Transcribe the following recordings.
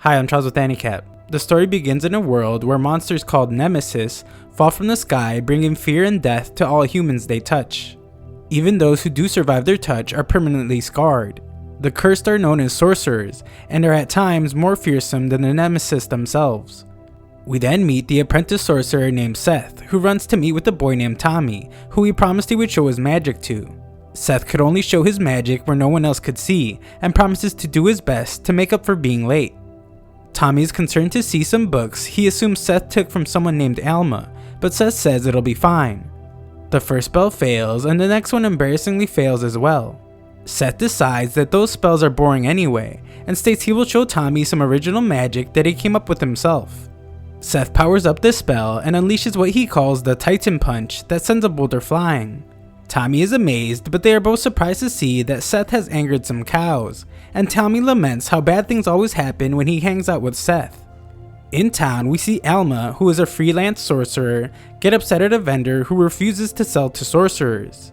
Hi, I'm Charles with AniCap. The story begins in a world where monsters called nemesis fall from the sky, bringing fear and death to all humans they touch. Even those who do survive their touch are permanently scarred. The cursed are known as sorcerers, and are at times more fearsome than the nemesis themselves. We then meet the apprentice sorcerer named Seth, who runs to meet with a boy named Tommy, who he promised he would show his magic to. Seth could only show his magic where no one else could see, and promises to do his best to make up for being late. Tommy is concerned to see some books he assumes Seth took from someone named Alma, but Seth says it'll be fine. The first spell fails, and the next one embarrassingly fails as well. Seth decides that those spells are boring anyway, and states he will show Tommy some original magic that he came up with himself. Seth powers up this spell and unleashes what he calls the Titan Punch that sends a boulder flying. Tommy is amazed, but they are both surprised to see that Seth has angered some cows, and Tommy laments how bad things always happen when he hangs out with Seth. In town, we see Alma, who is a freelance sorcerer, get upset at a vendor who refuses to sell to sorcerers.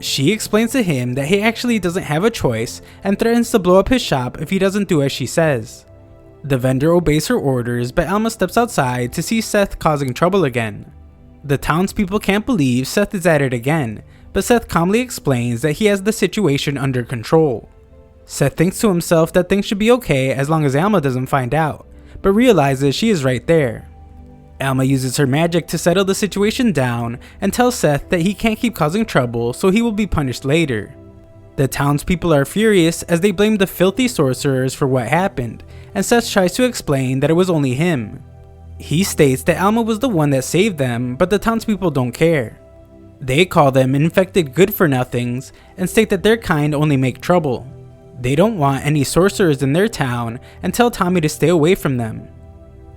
She explains to him that he actually doesn't have a choice and threatens to blow up his shop if he doesn't do as she says. The vendor obeys her orders, but Alma steps outside to see Seth causing trouble again. The townspeople can't believe Seth is at it again, but Seth calmly explains that he has the situation under control. Seth thinks to himself that things should be okay as long as Alma doesn't find out, but realizes she is right there. Alma uses her magic to settle the situation down and tells Seth that he can't keep causing trouble, so he will be punished later. The townspeople are furious as they blame the filthy sorcerers for what happened, and Seth tries to explain that it was only him. He states that Alma was the one that saved them, but the townspeople don't care. They call them infected good-for-nothings and state that their kind only make trouble. They don't want any sorcerers in their town and tell Tommy to stay away from them.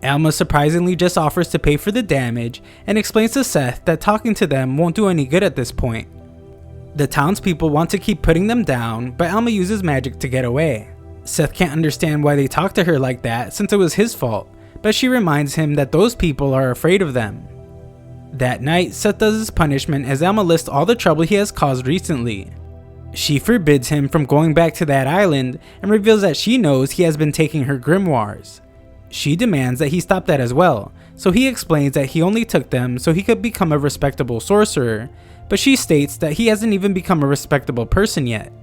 Alma surprisingly just offers to pay for the damage and explains to Seth that talking to them won't do any good at this point. The townspeople want to keep putting them down, but Alma uses magic to get away. Seth can't understand why they talk to her like that since it was his fault, but she reminds him that those people are afraid of them. That night, Seth does his punishment as Alma lists all the trouble he has caused recently. She forbids him from going back to that island and reveals that she knows he has been taking her grimoires. She demands that he stop that as well, so he explains that he only took them so he could become a respectable sorcerer, but she states that he hasn't even become a respectable person yet.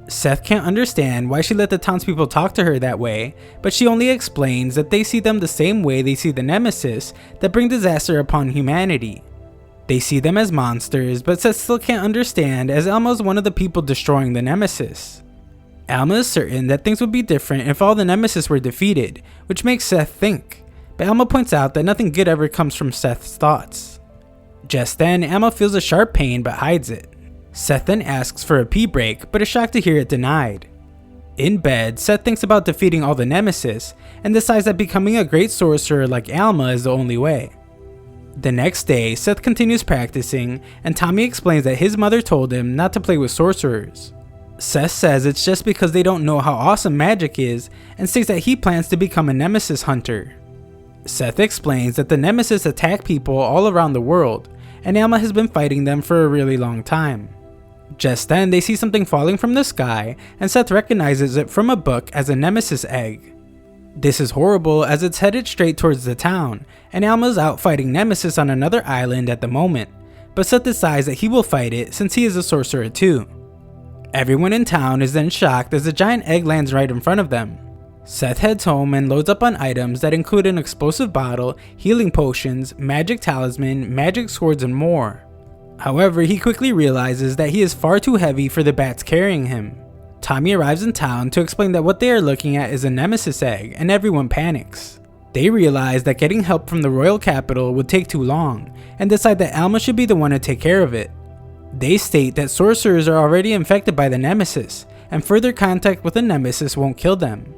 Seth can't understand why she let the townspeople talk to her that way, but she only explains that they see them the same way they see the nemesis that bring disaster upon humanity. They see them as monsters, but Seth still can't understand as Alma is one of the people destroying the nemesis. Alma is certain that things would be different if all the nemesis were defeated, which makes Seth think, but Alma points out that nothing good ever comes from Seth's thoughts. Just then, Alma feels a sharp pain but hides it. Seth then asks for a pee break, but is shocked to hear it denied. In bed, Seth thinks about defeating all the nemesis, and decides that becoming a great sorcerer like Alma is the only way. The next day, Seth continues practicing, and Tommy explains that his mother told him not to play with sorcerers. Seth says it's just because they don't know how awesome magic is, and states that he plans to become a nemesis hunter. Seth explains that the nemesis attack people all around the world, and Alma has been fighting them for a really long time. Just then, they see something falling from the sky, and Seth recognizes it from a book as a nemesis egg. This is horrible as it's headed straight towards the town, and Alma's out fighting nemesis on another island at the moment, but Seth decides that he will fight it since he is a sorcerer too. Everyone in town is then shocked as a giant egg lands right in front of them. Seth heads home and loads up on items that include an explosive bottle, healing potions, magic talisman, magic swords, and more. However, he quickly realizes that he is far too heavy for the bats carrying him. Tommy arrives in town to explain that what they are looking at is a nemesis egg, and everyone panics. They realize that getting help from the royal capital would take too long, and decide that Alma should be the one to take care of it. They state that sorcerers are already infected by the nemesis, and further contact with the nemesis won't kill them.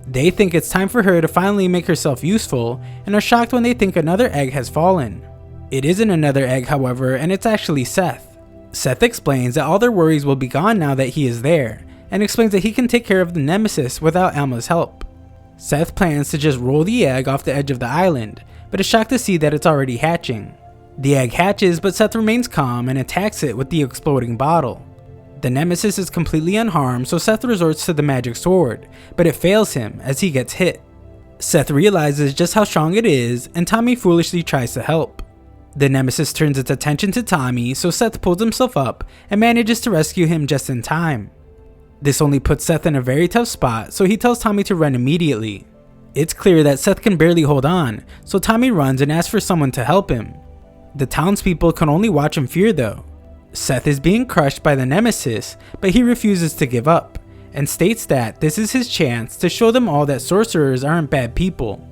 They think it's time for her to finally make herself useful, and are shocked when they think another egg has fallen. It isn't another egg, however, and it's actually Seth. Seth explains that all their worries will be gone now that he is there, and explains that he can take care of the nemesis without Alma's help. Seth plans to just roll the egg off the edge of the island, but is shocked to see that it's already hatching. The egg hatches, but Seth remains calm and attacks it with the exploding bottle. The nemesis is completely unharmed, so Seth resorts to the magic sword, but it fails him as he gets hit. Seth realizes just how strong it is, and Tommy foolishly tries to help. The nemesis turns its attention to Tommy, so Seth pulls himself up and manages to rescue him just in time. This only puts Seth in a very tough spot, so he tells Tommy to run immediately. It's clear that Seth can barely hold on, so Tommy runs and asks for someone to help him. The townspeople can only watch in fear though. Seth is being crushed by the nemesis, but he refuses to give up, and states that this is his chance to show them all that sorcerers aren't bad people.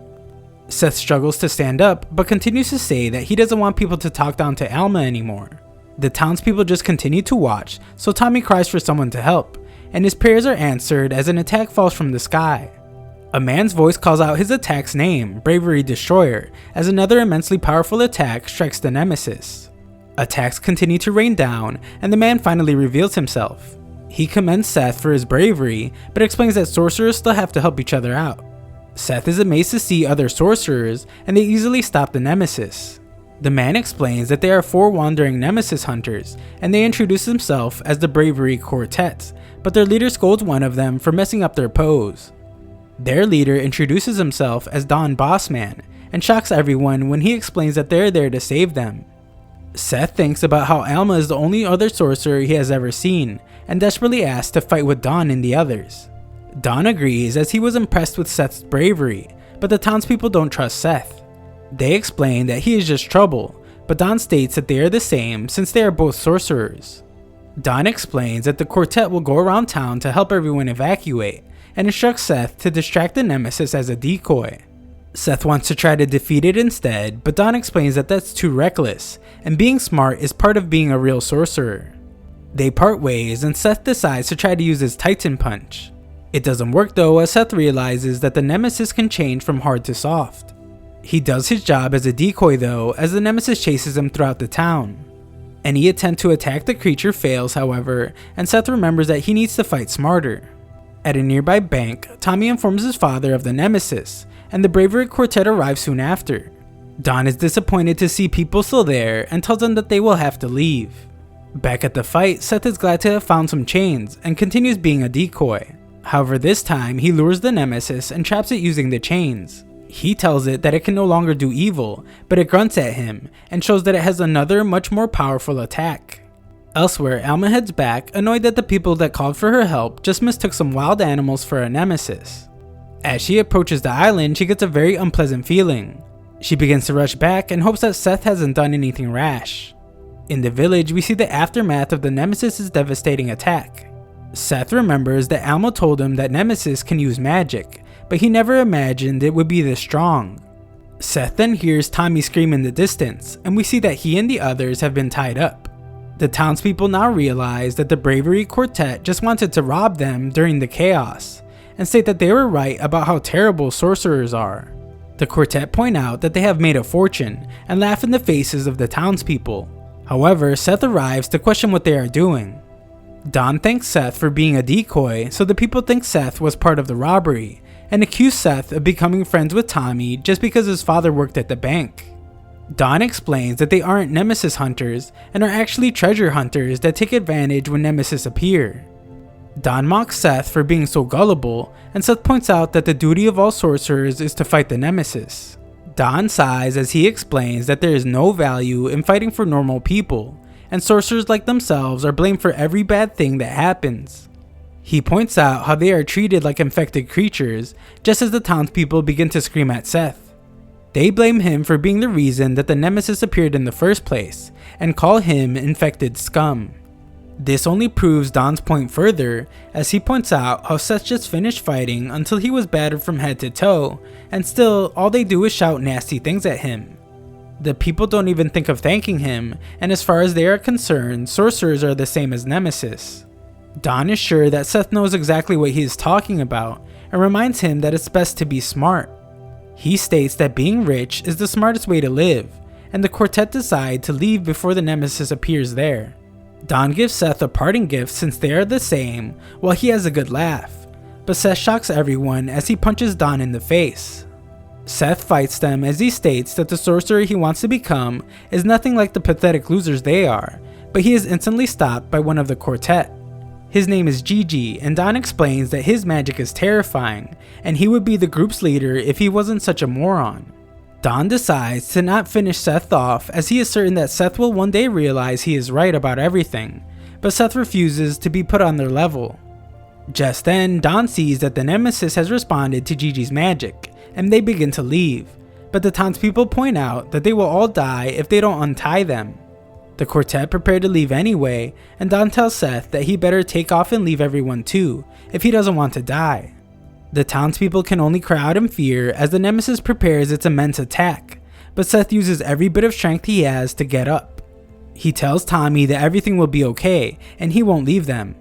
Seth struggles to stand up, but continues to say that he doesn't want people to talk down to Alma anymore. The townspeople just continue to watch, so Tommy cries for someone to help, and his prayers are answered as an attack falls from the sky. A man's voice calls out his attack's name, Bravery Destroyer, as another immensely powerful attack strikes the nemesis. Attacks continue to rain down, and the man finally reveals himself. He commends Seth for his bravery, but explains that sorcerers still have to help each other out. Seth is amazed to see other sorcerers, and they easily stop the nemesis. The man explains that they are 4 wandering nemesis hunters, and they introduce themselves as the Bravery Quartet, but their leader scolds one of them for messing up their pose. Their leader introduces himself as Don Bossman, and shocks everyone when he explains that they're there to save them. Seth thinks about how Alma is the only other sorcerer he has ever seen, and desperately asks to fight with Don and the others. Don agrees as he was impressed with Seth's bravery, but the townspeople don't trust Seth. They explain that he is just trouble, but Don states that they are the same since they are both sorcerers. Don explains that the quartet will go around town to help everyone evacuate, and instructs Seth to distract the nemesis as a decoy. Seth wants to try to defeat it instead, but Don explains that that's too reckless, and being smart is part of being a real sorcerer. They part ways, and Seth decides to try to use his Titan Punch. It doesn't work though, as Seth realizes that the nemesis can change from hard to soft. He does his job as a decoy though, as the nemesis chases him throughout the town. Any attempt to attack the creature fails however, and Seth remembers that he needs to fight smarter. At a nearby bank, Tommy informs his father of the nemesis, and the Bravery Quartet arrives soon after. Don is disappointed to see people still there and tells them that they will have to leave. Back at the fight, Seth is glad to have found some chains and continues being a decoy. However, this time he lures the nemesis and traps it using the chains. He tells it that it can no longer do evil, but it grunts at him and shows that it has another much more powerful attack. Elsewhere, Alma heads back, annoyed that the people that called for her help just mistook some wild animals for a nemesis. As she approaches the island, she gets a very unpleasant feeling. She begins to rush back and hopes that Seth hasn't done anything rash. In the village, we see the aftermath of the nemesis' devastating attack. Seth remembers that Alma told him that nemesis can use magic, but he never imagined it would be this strong. Seth then hears Tommy scream in the distance, and we see that he and the others have been tied up. The townspeople now realize that the Bravery Quartet just wanted to rob them during the chaos, and state that they were right about how terrible sorcerers are. The quartet point out that they have made a fortune, and laugh in the faces of the townspeople. However, Seth arrives to question what they are doing. Don thanks Seth for being a decoy, so the people think Seth was part of the robbery, and accuse Seth of becoming friends with Tommy just because his father worked at the bank. Don explains that they aren't nemesis hunters, and are actually treasure hunters that take advantage when nemesis appear. Don mocks Seth for being so gullible, and Seth points out that the duty of all sorcerers is to fight the nemesis. Don sighs as he explains that there is no value in fighting for normal people, and sorcerers like themselves are blamed for every bad thing that happens. He points out how they are treated like infected creatures, just as the townspeople begin to scream at Seth. They blame him for being the reason that the nemesis appeared in the first place, and call him infected scum. This only proves Don's point further, as he points out how Seth just finished fighting until he was battered from head to toe, and still all they do is shout nasty things at him. The people don't even think of thanking him, and as far as they are concerned, sorcerers are the same as nemesis. Don is sure that Seth knows exactly what he is talking about, and reminds him that it's best to be smart. He states that being rich is the smartest way to live, and the quartet decide to leave before the nemesis appears there. Don gives Seth a parting gift since they are the same, while he has a good laugh, but Seth shocks everyone as he punches Don in the face. Seth fights them as he states that the sorcerer he wants to become is nothing like the pathetic losers they are, but he is instantly stopped by one of the quartet. His name is Gigi, and Don explains that his magic is terrifying, and he would be the group's leader if he wasn't such a moron. Don decides to not finish Seth off, as he is certain that Seth will one day realize he is right about everything, but Seth refuses to be put on their level. Just then, Don sees that the Nemesis has responded to Gigi's magic, and they begin to leave, but the townspeople point out that they will all die if they don't untie them. The quartet prepare to leave anyway, and Don tells Seth that he better take off and leave everyone too, if he doesn't want to die. The townspeople can only cry out in fear as the Nemesis prepares its immense attack, but Seth uses every bit of strength he has to get up. He tells Tommy that everything will be okay, and he won't leave them.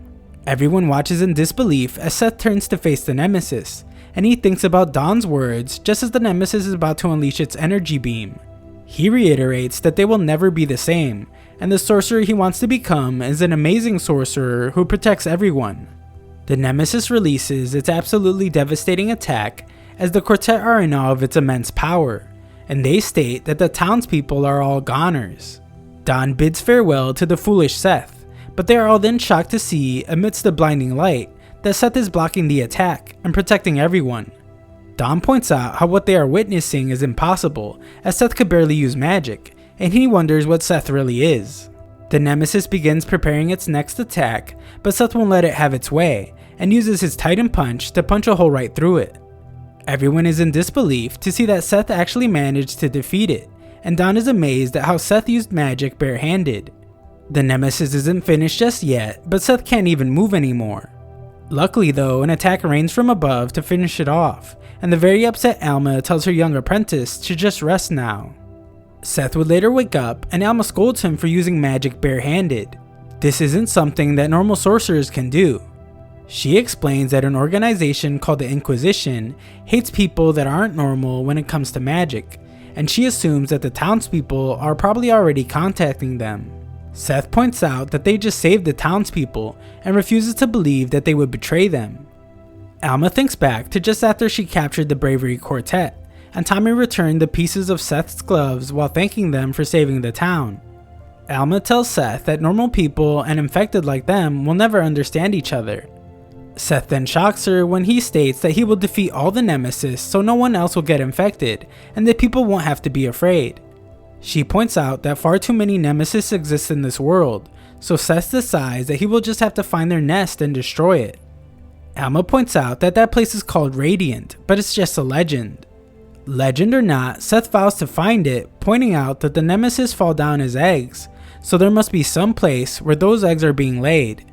Everyone watches in disbelief as Seth turns to face the Nemesis, and he thinks about Don's words just as the Nemesis is about to unleash its energy beam. He reiterates that they will never be the same, and the sorcerer he wants to become is an amazing sorcerer who protects everyone. The Nemesis releases its absolutely devastating attack as the quartet are in awe of its immense power, and they state that the townspeople are all goners. Don bids farewell to the foolish Seth, but they are all then shocked to see, amidst the blinding light, that Seth is blocking the attack and protecting everyone. Don points out how what they are witnessing is impossible, as Seth could barely use magic, and he wonders what Seth really is. The Nemesis begins preparing its next attack, but Seth won't let it have its way, and uses his Titan Punch to punch a hole right through it. Everyone is in disbelief to see that Seth actually managed to defeat it, and Don is amazed at how Seth used magic barehanded. The Nemesis isn't finished just yet, but Seth can't even move anymore. Luckily though, an attack rains from above to finish it off, and the very upset Alma tells her young apprentice to just rest now. Seth would later wake up, and Alma scolds him for using magic barehanded. This isn't something that normal sorcerers can do. She explains that an organization called the Inquisition hates people that aren't normal when it comes to magic, and she assumes that the townspeople are probably already contacting them. Seth points out that they just saved the townspeople and refuses to believe that they would betray them. Alma thinks back to just after she captured the Bravery Quartet, and Tommy returned the pieces of Seth's gloves while thanking them for saving the town. Alma tells Seth that normal people and infected like them will never understand each other. Seth then shocks her when he states that he will defeat all the Nemesis so no one else will get infected, and that people won't have to be afraid. She points out that far too many Nemesis exist in this world, so Seth decides that he will just have to find their nest and destroy it. Alma points out that that place is called Radiant, but it's just a legend. Legend or not, Seth vows to find it, pointing out that the Nemesis fall down as eggs, so there must be some place where those eggs are being laid.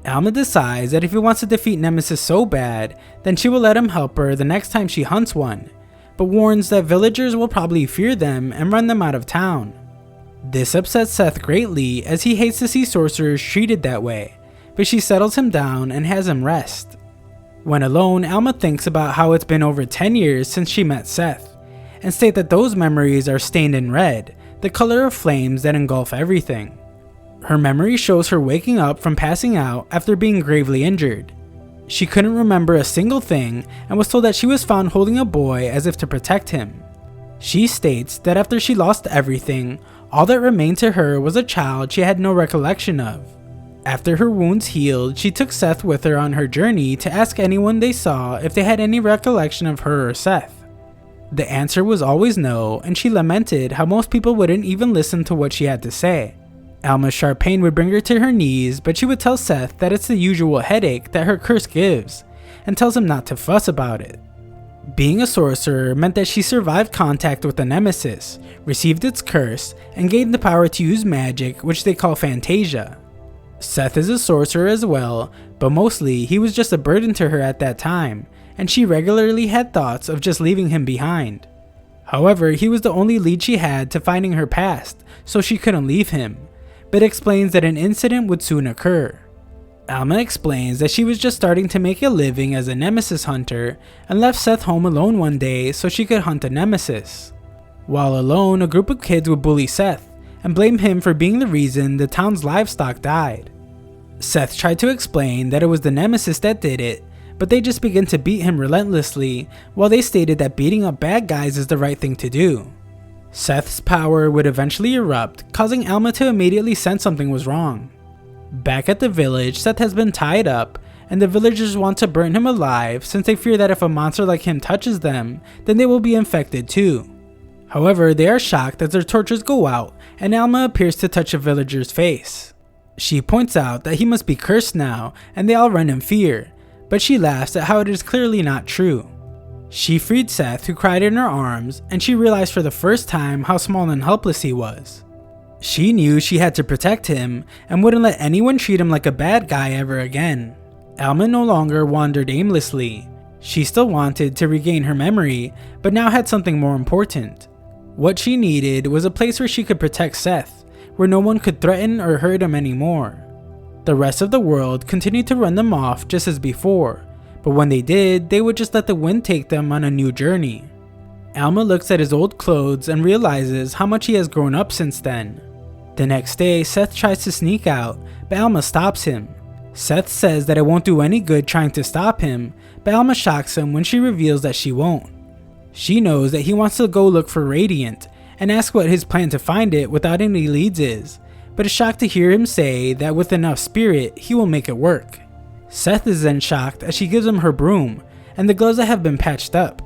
Alma decides that if he wants to defeat Nemesis so bad, then she will let him help her the next time she hunts one, but warns that villagers will probably fear them and run them out of town. This upsets Seth greatly as he hates to see sorcerers treated that way, but she settles him down and has him rest. When alone, Alma thinks about how it's been over 10 years since she met Seth, and states that those memories are stained in red, the color of flames that engulf everything. Her memory shows her waking up from passing out after being gravely injured. She couldn't remember a single thing and was told that she was found holding a boy as if to protect him. She states that after she lost everything, all that remained to her was a child she had no recollection of. After her wounds healed, she took Seth with her on her journey to ask anyone they saw if they had any recollection of her or Seth. The answer was always no, and she lamented how most people wouldn't even listen to what she had to say. Alma's sharp pain would bring her to her knees, but she would tell Seth that it's the usual headache that her curse gives, and tells him not to fuss about it. Being a sorcerer meant that she survived contact with the Nemesis, received its curse, and gained the power to use magic, which they call Fantasia. Seth is a sorcerer as well, but mostly he was just a burden to her at that time, and she regularly had thoughts of just leaving him behind. However, he was the only lead she had to finding her past, so she couldn't leave him, but explains that an incident would soon occur. Alma explains that she was just starting to make a living as a Nemesis hunter and left Seth home alone one day so she could hunt a Nemesis. While alone, a group of kids would bully Seth and blame him for being the reason the town's livestock died. Seth tried to explain that it was the Nemesis that did it, but they just began to beat him relentlessly, while they stated that beating up bad guys is the right thing to do. Seth's power would eventually erupt, causing Alma to immediately sense something was wrong. Back at the village, Seth has been tied up, and the villagers want to burn him alive since they fear that if a monster like him touches them, then they will be infected too. However, they are shocked as their torches go out and Alma appears to touch a villager's face. She points out that he must be cursed now, and they all run in fear, but she laughs at how it is clearly not true. She freed Seth, who cried in her arms, and she realized for the first time how small and helpless he was. She knew she had to protect him and wouldn't let anyone treat him like a bad guy ever again. Alma no longer wandered aimlessly. She still wanted to regain her memory, but now had something more important. What she needed was a place where she could protect Seth, where no one could threaten or hurt him anymore. The rest of the world continued to run them off just as before, but when they did, they would just let the wind take them on a new journey. Alma looks at his old clothes and realizes how much he has grown up since then. The next day, Seth tries to sneak out, but Alma stops him. Seth says that it won't do any good trying to stop him, but Alma shocks him when she reveals that she won't. She knows that he wants to go look for Radiant, and asks what his plan to find it without any leads is, but is shocked to hear him say that with enough spirit, he will make it work. Seth is then shocked as she gives him her broom, and the gloves that have been patched up.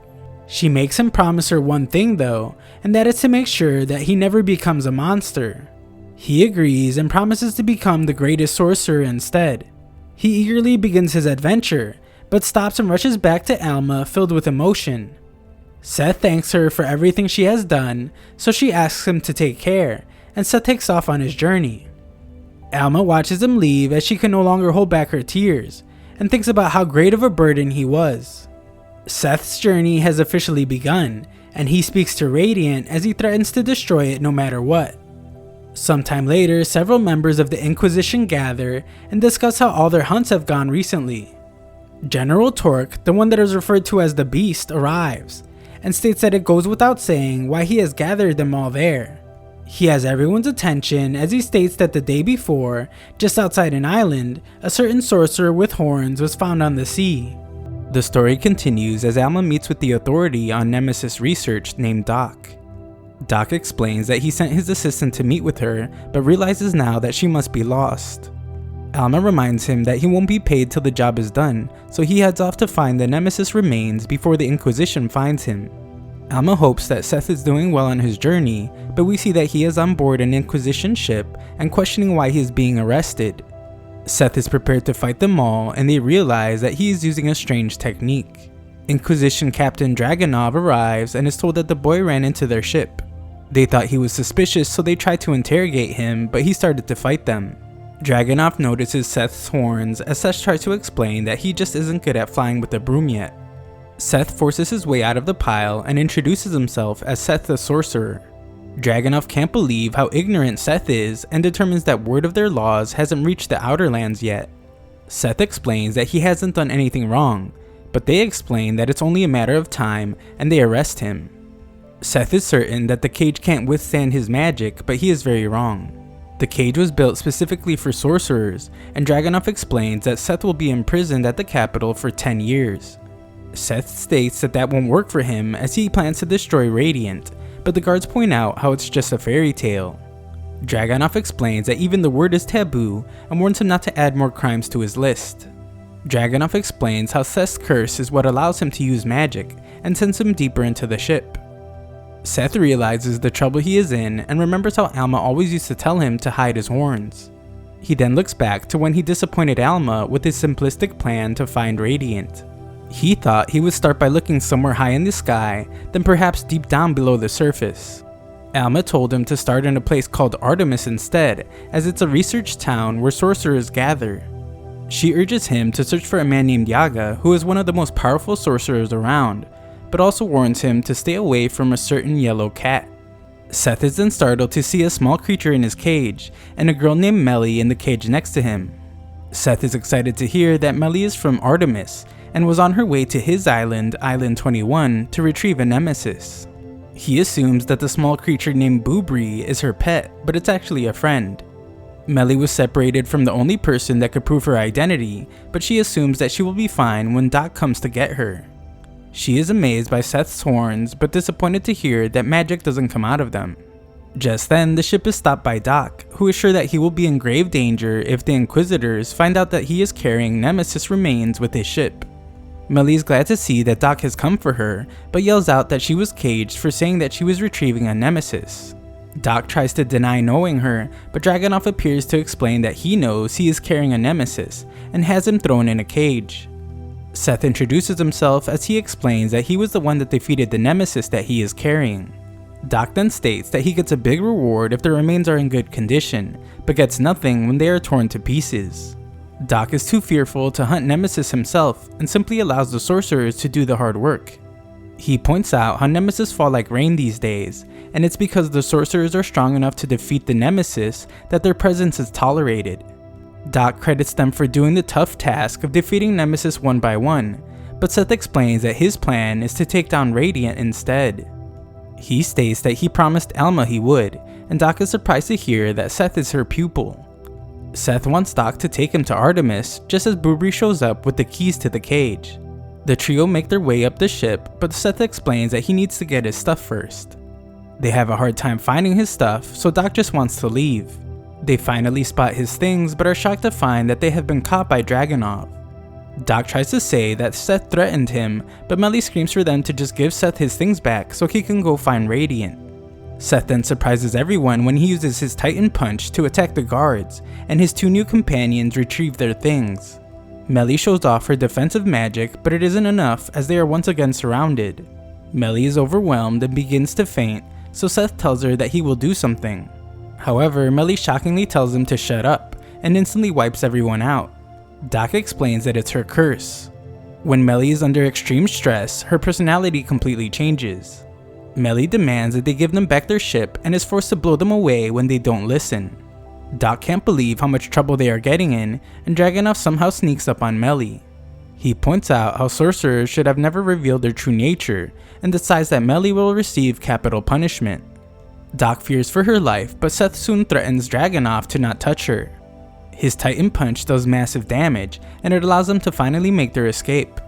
She makes him promise her one thing though, and that is to make sure that he never becomes a monster. He agrees and promises to become the greatest sorcerer instead. He eagerly begins his adventure, but stops and rushes back to Alma filled with emotion. Seth thanks her for everything she has done, so she asks him to take care, and Seth takes off on his journey. Alma watches him leave as she can no longer hold back her tears, and thinks about how great of a burden he was. Seth's journey has officially begun, and he speaks to Radiant as he threatens to destroy it no matter what. Sometime later, several members of the Inquisition gather and discuss how all their hunts have gone recently. General Torque, the one that is referred to as the Beast, arrives, and states that it goes without saying why he has gathered them all there. He has everyone's attention as he states that the day before, just outside an island, a certain sorcerer with horns was found on the sea. The story continues as Alma meets with the authority on Nemesis research named Doc. Doc explains that he sent his assistant to meet with her, but realizes now that she must be lost. Alma reminds him that he won't be paid till the job is done, so he heads off to find the Nemesis remains before the Inquisition finds him. Alma hopes that Seth is doing well on his journey, but we see that he is on board an Inquisition ship and questioning why he is being arrested. Seth is prepared to fight them all, and they realize that he is using a strange technique. Inquisition Captain Dragonov arrives and is told that the boy ran into their ship. They thought he was suspicious, so they tried to interrogate him, but he started to fight them. Dragonov notices Seth's horns as Seth tries to explain that he just isn't good at flying with a broom yet. Seth forces his way out of the pile and introduces himself as Seth the Sorcerer. Dragonov can't believe how ignorant Seth is and determines that word of their laws hasn't reached the Outer Lands yet. Seth explains that he hasn't done anything wrong, but they explain that it's only a matter of time and they arrest him. Seth is certain that the cage can't withstand his magic, but he is very wrong. The cage was built specifically for sorcerers, and Dragonov explains that Seth will be imprisoned at the capital for 10 years. Seth states that that won't work for him as he plans to destroy Radiant, but the guards point out how it's just a fairy tale. Dragonov explains that even the word is taboo and warns him not to add more crimes to his list. Dragonov explains how Seth's curse is what allows him to use magic and sends him deeper into the ship. Seth realizes the trouble he is in and remembers how Alma always used to tell him to hide his horns. He then looks back to when he disappointed Alma with his simplistic plan to find Radiant. He thought he would start by looking somewhere high in the sky, then perhaps deep down below the surface. Alma told him to start in a place called Artemis instead, as it's a research town where sorcerers gather. She urges him to search for a man named Yaga, who is one of the most powerful sorcerers around, but also warns him to stay away from a certain yellow cat. Seth is then startled to see a small creature in his cage, and a girl named Melly in the cage next to him. Seth is excited to hear that Melly is from Artemis, and was on her way to his island, Island 21, to retrieve a nemesis. He assumes that the small creature named Boobri is her pet, but it's actually a friend. Melly was separated from the only person that could prove her identity, but she assumes that she will be fine when Doc comes to get her. She is amazed by Seth's horns, but disappointed to hear that magic doesn't come out of them. Just then, the ship is stopped by Doc, who is sure that he will be in grave danger if the Inquisitors find out that he is carrying Nemesis remains with his ship. Melly is glad to see that Doc has come for her, but yells out that she was caged for saying that she was retrieving a Nemesis. Doc tries to deny knowing her, but Dragunov appears to explain that he knows he is carrying a Nemesis and has him thrown in a cage. Seth introduces himself as he explains that he was the one that defeated the Nemesis that he is carrying. Doc then states that he gets a big reward if the remains are in good condition, but gets nothing when they are torn to pieces. Doc is too fearful to hunt Nemesis himself and simply allows the sorcerers to do the hard work. He points out how Nemesis fall like rain these days, and it's because the sorcerers are strong enough to defeat the Nemesis that their presence is tolerated. Doc credits them for doing the tough task of defeating Nemesis one by one, but Seth explains that his plan is to take down Radiant instead. He states that he promised Alma he would, and Doc is surprised to hear that Seth is her pupil. Seth wants Doc to take him to Artemis just as Bubri shows up with the keys to the cage. The trio make their way up the ship, but Seth explains that he needs to get his stuff first. They have a hard time finding his stuff, so Doc just wants to leave. They finally spot his things, but are shocked to find that they have been caught by Dragunov. Doc tries to say that Seth threatened him, but Melly screams for them to just give Seth his things back so he can go find Radiant. Seth then surprises everyone when he uses his Titan Punch to attack the guards, and his two new companions retrieve their things. Melly shows off her defensive magic, but it isn't enough as they are once again surrounded. Melly is overwhelmed and begins to faint, so Seth tells her that he will do something. However, Melly shockingly tells him to shut up, and instantly wipes everyone out. Doc explains that it's her curse. When Melly is under extreme stress, her personality completely changes. Melly demands that they give them back their ship and is forced to blow them away when they don't listen. Doc can't believe how much trouble they are getting in, and Dragunov somehow sneaks up on Melly. He points out how sorcerers should have never revealed their true nature, and decides that Melly will receive capital punishment. Doc fears for her life, but Seth soon threatens Dragunov to not touch her. His Titan Punch does massive damage, and it allows them to finally make their escape.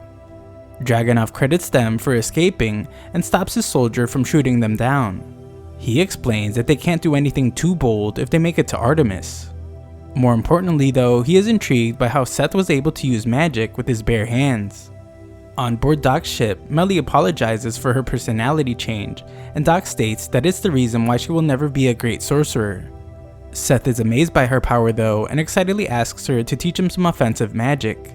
Dragunov credits them for escaping and stops his soldier from shooting them down. He explains that they can't do anything too bold if they make it to Artemis. More importantly though, he is intrigued by how Seth was able to use magic with his bare hands. On board Doc's ship, Melly apologizes for her personality change, and Doc states that it's the reason why she will never be a great sorcerer. Seth is amazed by her power though, and excitedly asks her to teach him some offensive magic.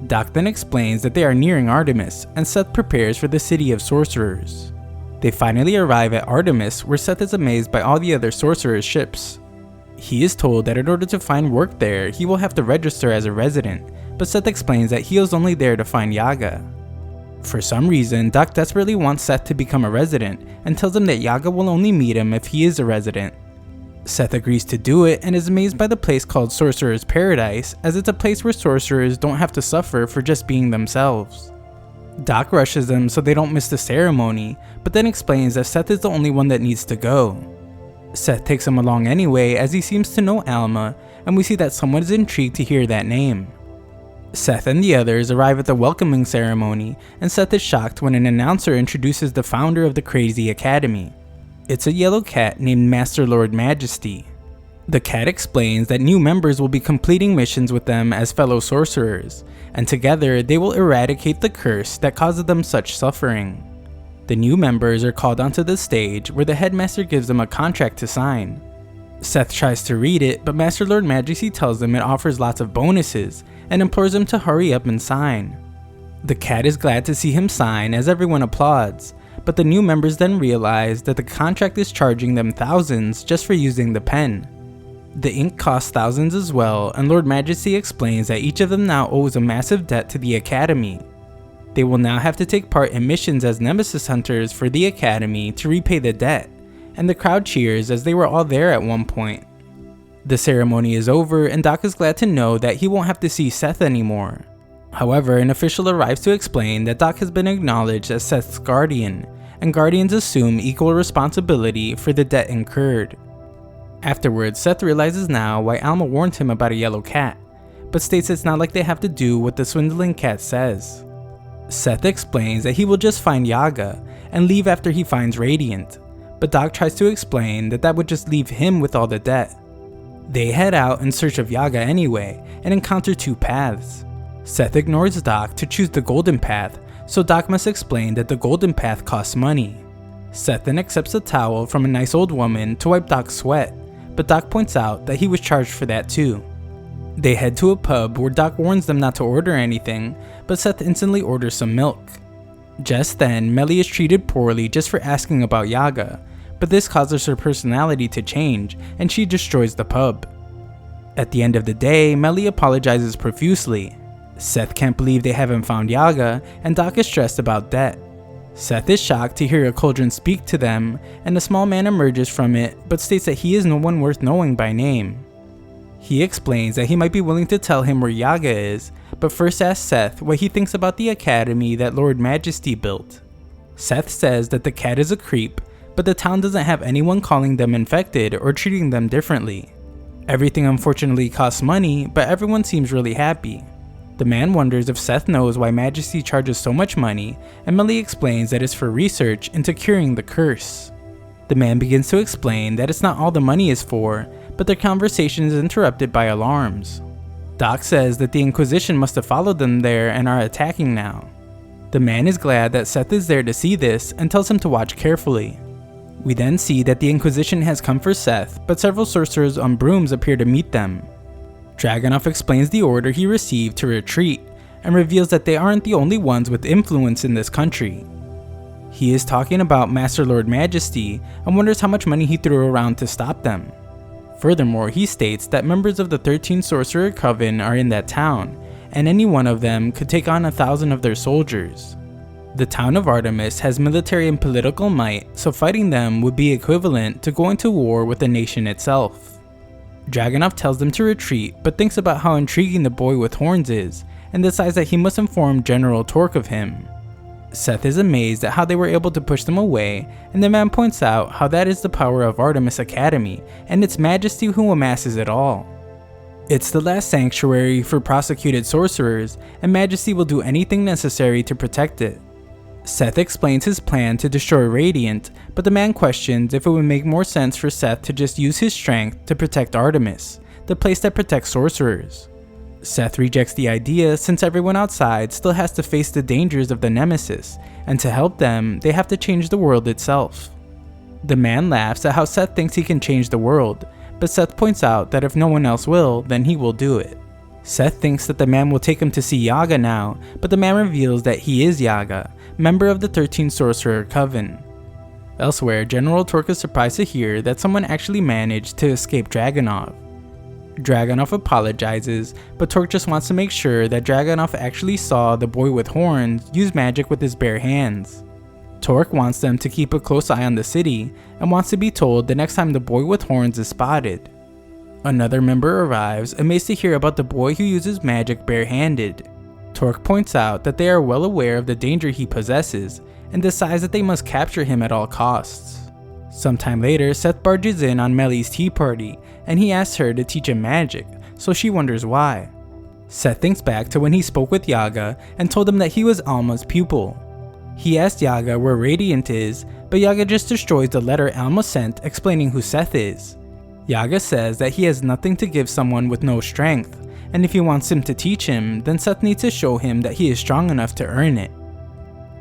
Doc then explains that they are nearing Artemis, and Seth prepares for the city of sorcerers. They finally arrive at Artemis, where Seth is amazed by all the other sorcerers' ships. He is told that in order to find work there, he will have to register as a resident, but Seth explains that he is only there to find Yaga. For some reason, Doc desperately wants Seth to become a resident, and tells him that Yaga will only meet him if he is a resident. Seth agrees to do it and is amazed by the place called Sorcerer's Paradise, as it's a place where sorcerers don't have to suffer for just being themselves. Doc rushes them so they don't miss the ceremony, but then explains that Seth is the only one that needs to go. Seth takes him along anyway as he seems to know Alma, and we see that someone is intrigued to hear that name. Seth and the others arrive at the welcoming ceremony, and Seth is shocked when an announcer introduces the founder of the Crazy Academy. It's a yellow cat named Master Lord Majesty. The cat explains that new members will be completing missions with them as fellow sorcerers, and together they will eradicate the curse that causes them such suffering. The new members are called onto the stage where the headmaster gives them a contract to sign. Seth tries to read it, but Master Lord Majesty tells him it offers lots of bonuses and implores him to hurry up and sign. The cat is glad to see him sign as everyone applauds, but the new members then realize that the contract is charging them thousands just for using the pen. The ink costs thousands as well, and Lord Majesty explains that each of them now owes a massive debt to the Academy. They will now have to take part in missions as Nemesis hunters for the Academy to repay the debt, and the crowd cheers as they were all there at one point. The ceremony is over, and Doc is glad to know that he won't have to see Seth anymore. However, an official arrives to explain that Doc has been acknowledged as Seth's guardian, and guardians assume equal responsibility for the debt incurred. Afterwards, Seth realizes now why Alma warned him about a yellow cat, but states it's not like they have to do what the swindling cat says. Seth explains that he will just find Yaga, and leave after he finds Radiant, but Doc tries to explain that that would just leave him with all the debt. They head out in search of Yaga anyway, and encounter two paths. Seth ignores Doc to choose the golden path, so Doc must explain that the golden path costs money. Seth then accepts a towel from a nice old woman to wipe Doc's sweat, but Doc points out that he was charged for that too. They head to a pub where Doc warns them not to order anything, but Seth instantly orders some milk. Just then, Melly is treated poorly just for asking about Yaga, but this causes her personality to change and she destroys the pub. At the end of the day, Melly apologizes profusely. Seth can't believe they haven't found Yaga, and Doc is stressed about debt. Seth is shocked to hear a cauldron speak to them, and a small man emerges from it but states that he is no one worth knowing by name. He explains that he might be willing to tell him where Yaga is, but first asks Seth what he thinks about the academy that Lord Majesty built. Seth says that the cat is a creep, but the town doesn't have anyone calling them infected or treating them differently. Everything unfortunately costs money, but everyone seems really happy. The man wonders if Seth knows why Majesty charges so much money, and Melly explains that it's for research into curing the curse. The man begins to explain that it's not all the money is for, but their conversation is interrupted by alarms. Doc says that the Inquisition must have followed them there and are attacking now. The man is glad that Seth is there to see this and tells him to watch carefully. We then see that the Inquisition has come for Seth, but several sorcerers on brooms appear to meet them. Dragunov explains the order he received to retreat, and reveals that they aren't the only ones with influence in this country. He is talking about Master Lord Majesty and wonders how much money he threw around to stop them. Furthermore, he states that members of the 13 Sorcerer Coven are in that town, and any one of them could take on 1,000 of their soldiers. The town of Artemis has military and political might, so fighting them would be equivalent to going to war with the nation itself. Dragunov tells them to retreat, but thinks about how intriguing the boy with horns is, and decides that he must inform General Torque of him. Seth is amazed at how they were able to push them away, and the man points out how that is the power of Artemis Academy, and it's Majesty who amasses it all. It's the last sanctuary for prosecuted sorcerers, and Majesty will do anything necessary to protect it. Seth explains his plan to destroy Radiant, but the man questions if it would make more sense for Seth to just use his strength to protect Artemis, the place that protects sorcerers. Seth rejects the idea since everyone outside still has to face the dangers of the Nemesis, and to help them, they have to change the world itself. The man laughs at how Seth thinks he can change the world, but Seth points out that if no one else will, then he will do it. Seth thinks that the man will take him to see Yaga now, but the man reveals that he is Yaga, member of the 13 Sorcerer Coven. Elsewhere, General Torque is surprised to hear that someone actually managed to escape Dragunov. Dragunov apologizes, but Torque just wants to make sure that Dragunov actually saw the boy with horns use magic with his bare hands. Torque wants them to keep a close eye on the city, and wants to be told the next time the boy with horns is spotted. Another member arrives, amazed to hear about the boy who uses magic barehanded. Torque points out that they are well aware of the danger he possesses, and decides that they must capture him at all costs. Sometime later, Seth barges in on Melly's tea party, and he asks her to teach him magic, so she wonders why. Seth thinks back to when he spoke with Yaga and told him that he was Alma's pupil. He asked Yaga where Radiant is, but Yaga just destroys the letter Alma sent explaining who Seth is. Yaga says that he has nothing to give someone with no strength, and if he wants him to teach him, then Seth needs to show him that he is strong enough to earn it.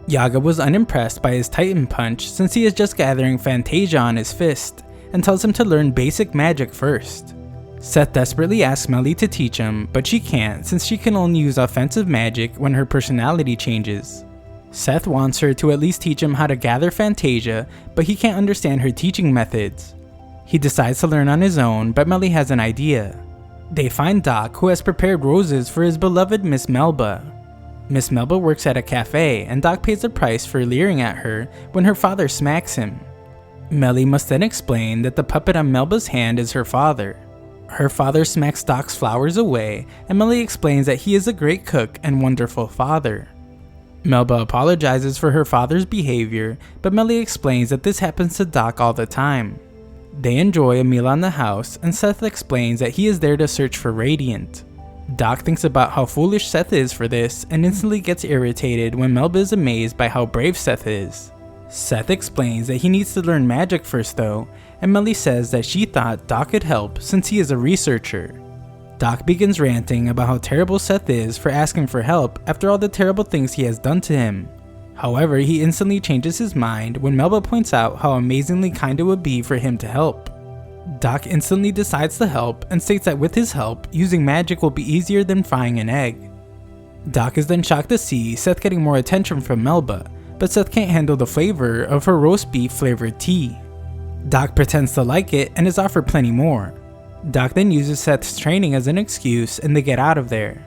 Yaga was unimpressed by his Titan Punch since he is just gathering Fantasia on his fist, and tells him to learn basic magic first. Seth desperately asks Melly to teach him, but she can't since she can only use offensive magic when her personality changes. Seth wants her to at least teach him how to gather Fantasia, but he can't understand her teaching methods. He decides to learn on his own, but Melly has an idea. They find Doc, who has prepared roses for his beloved Miss Melba. Miss Melba works at a cafe, and Doc pays the price for leering at her when her father smacks him. Melly must then explain that the puppet on Melba's hand is her father. Her father smacks Doc's flowers away, and Melly explains that he is a great cook and wonderful father. Melba apologizes for her father's behavior, but Melly explains that this happens to Doc all the time. They enjoy a meal on the house, and Seth explains that he is there to search for Radiant. Doc thinks about how foolish Seth is for this, and instantly gets irritated when Melba is amazed by how brave Seth is. Seth explains that he needs to learn magic first though, and Melly says that she thought Doc could help since he is a researcher. Doc begins ranting about how terrible Seth is for asking for help after all the terrible things he has done to him. However, he instantly changes his mind when Melba points out how amazingly kind it would be for him to help. Doc instantly decides to help and states that with his help, using magic will be easier than frying an egg. Doc is then shocked to see Seth getting more attention from Melba, but Seth can't handle the flavor of her roast beef flavored tea. Doc pretends to like it and is offered plenty more. Doc then uses Seth's training as an excuse and they get out of there.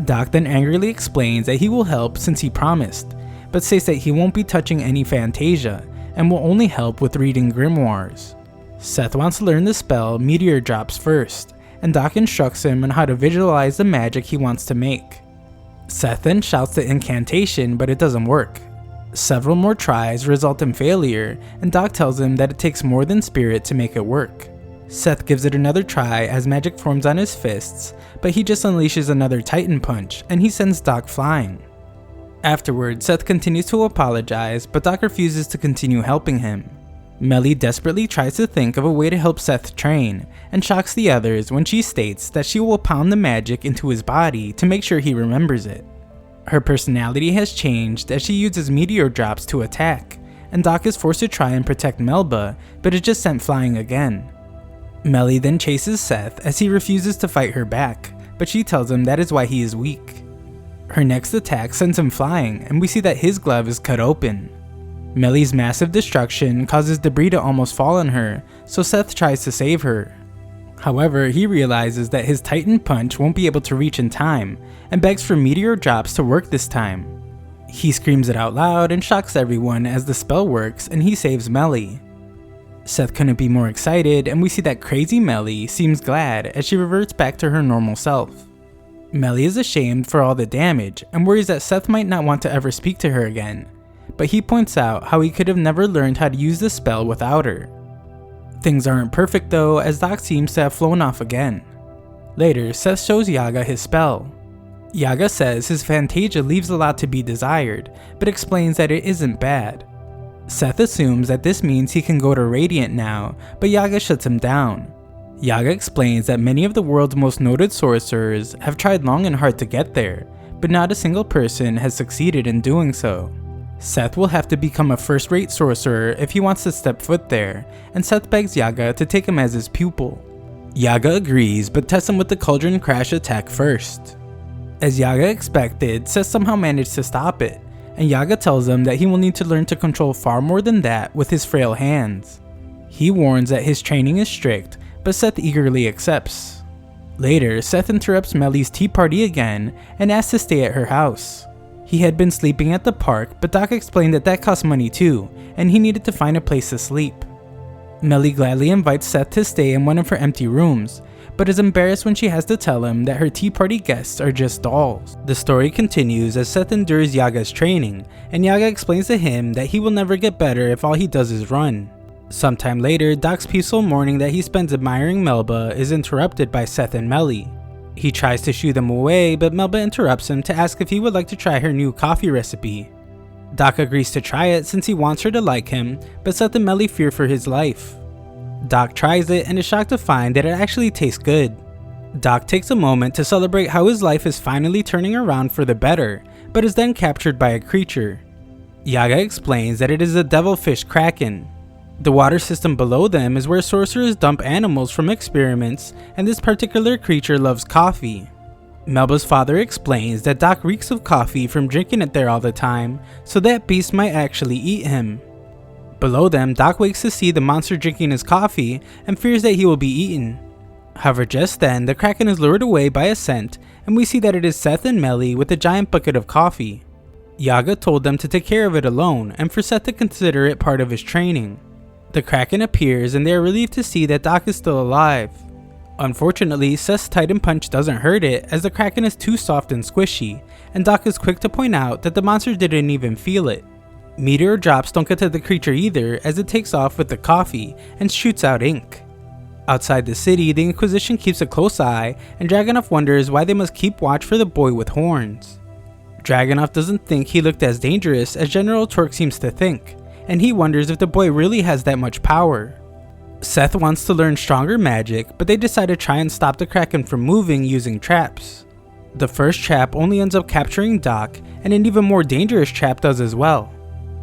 Doc then angrily explains that he will help since he promised, but says that he won't be touching any Fantasia and will only help with reading grimoires. Seth wants to learn the spell Meteor Drops first, and Doc instructs him on how to visualize the magic he wants to make. Seth then shouts the incantation, but it doesn't work. Several more tries result in failure, and Doc tells him that it takes more than spirit to make it work. Seth gives it another try as magic forms on his fists, but he just unleashes another Titan punch, and he sends Doc flying. Afterwards, Seth continues to apologize, but Doc refuses to continue helping him. Melly desperately tries to think of a way to help Seth train, and shocks the others when she states that she will pound the magic into his body to make sure he remembers it. Her personality has changed as she uses meteor drops to attack, and Doc is forced to try and protect Melba, but is just sent flying again. Melly then chases Seth as he refuses to fight her back, but she tells him that is why he is weak. Her next attack sends him flying, and we see that his glove is cut open. Melly's massive destruction causes debris to almost fall on her, so Seth tries to save her. However, he realizes that his Titan punch won't be able to reach in time, and begs for meteor drops to work this time. He screams it out loud and shocks everyone as the spell works and he saves Melly. Seth couldn't be more excited, and we see that crazy Melly seems glad as she reverts back to her normal self. Melly is ashamed for all the damage and worries that Seth might not want to ever speak to her again, but he points out how he could have never learned how to use the spell without her. Things aren't perfect though, as Doc seems to have flown off again. Later, Seth shows Yaga his spell. Yaga says his Fantasia leaves a lot to be desired, but explains that it isn't bad. Seth assumes that this means he can go to Radiant now, but Yaga shuts him down. Yaga explains that many of the world's most noted sorcerers have tried long and hard to get there, but not a single person has succeeded in doing so. Seth will have to become a first-rate sorcerer if he wants to step foot there, and Seth begs Yaga to take him as his pupil. Yaga agrees, but tests him with the Cauldron Crash attack first. As Yaga expected, Seth somehow managed to stop it, and Yaga tells him that he will need to learn to control far more than that with his frail hands. He warns that his training is strict, but Seth eagerly accepts. Later, Seth interrupts Melly's tea party again and asks to stay at her house. He had been sleeping at the park, but Doc explained that that cost money too, and he needed to find a place to sleep. Melly gladly invites Seth to stay in one of her empty rooms, but is embarrassed when she has to tell him that her tea party guests are just dolls. The story continues as Seth endures Yaga's training, and Yaga explains to him that he will never get better if all he does is run. Sometime later, Doc's peaceful morning that he spends admiring Melba is interrupted by Seth and Melly. He tries to shoo them away, but Melba interrupts him to ask if he would like to try her new coffee recipe. Doc agrees to try it since he wants her to like him, but Seth and Melly fear for his life. Doc tries it and is shocked to find that it actually tastes good. Doc takes a moment to celebrate how his life is finally turning around for the better, but is then captured by a creature. Yaga explains that it is a devilfish kraken. The water system below them is where sorcerers dump animals from experiments, and this particular creature loves coffee. Melba's father explains that Doc reeks of coffee from drinking it there all the time, so that beast might actually eat him. Below them, Doc wakes to see the monster drinking his coffee and fears that he will be eaten. However, just then, the kraken is lured away by a scent, and we see that it is Seth and Melly with a giant bucket of coffee. Yaga told them to take care of it alone, and for Seth to consider it part of his training. The kraken appears, and they are relieved to see that Doc is still alive. Unfortunately, Seth's Titan punch doesn't hurt it, as the kraken is too soft and squishy, and Doc is quick to point out that the monster didn't even feel it. Meteor drops don't get to the creature either, as it takes off with the coffee and shoots out ink. Outside the city, the Inquisition keeps a close eye, and Dragunov wonders why they must keep watch for the boy with horns. Dragunov doesn't think he looked as dangerous as General Torque seems to think, and he wonders if the boy really has that much power. Seth wants to learn stronger magic, but they decide to try and stop the Kraken from moving using traps. The first trap only ends up capturing Doc, and an even more dangerous trap does as well.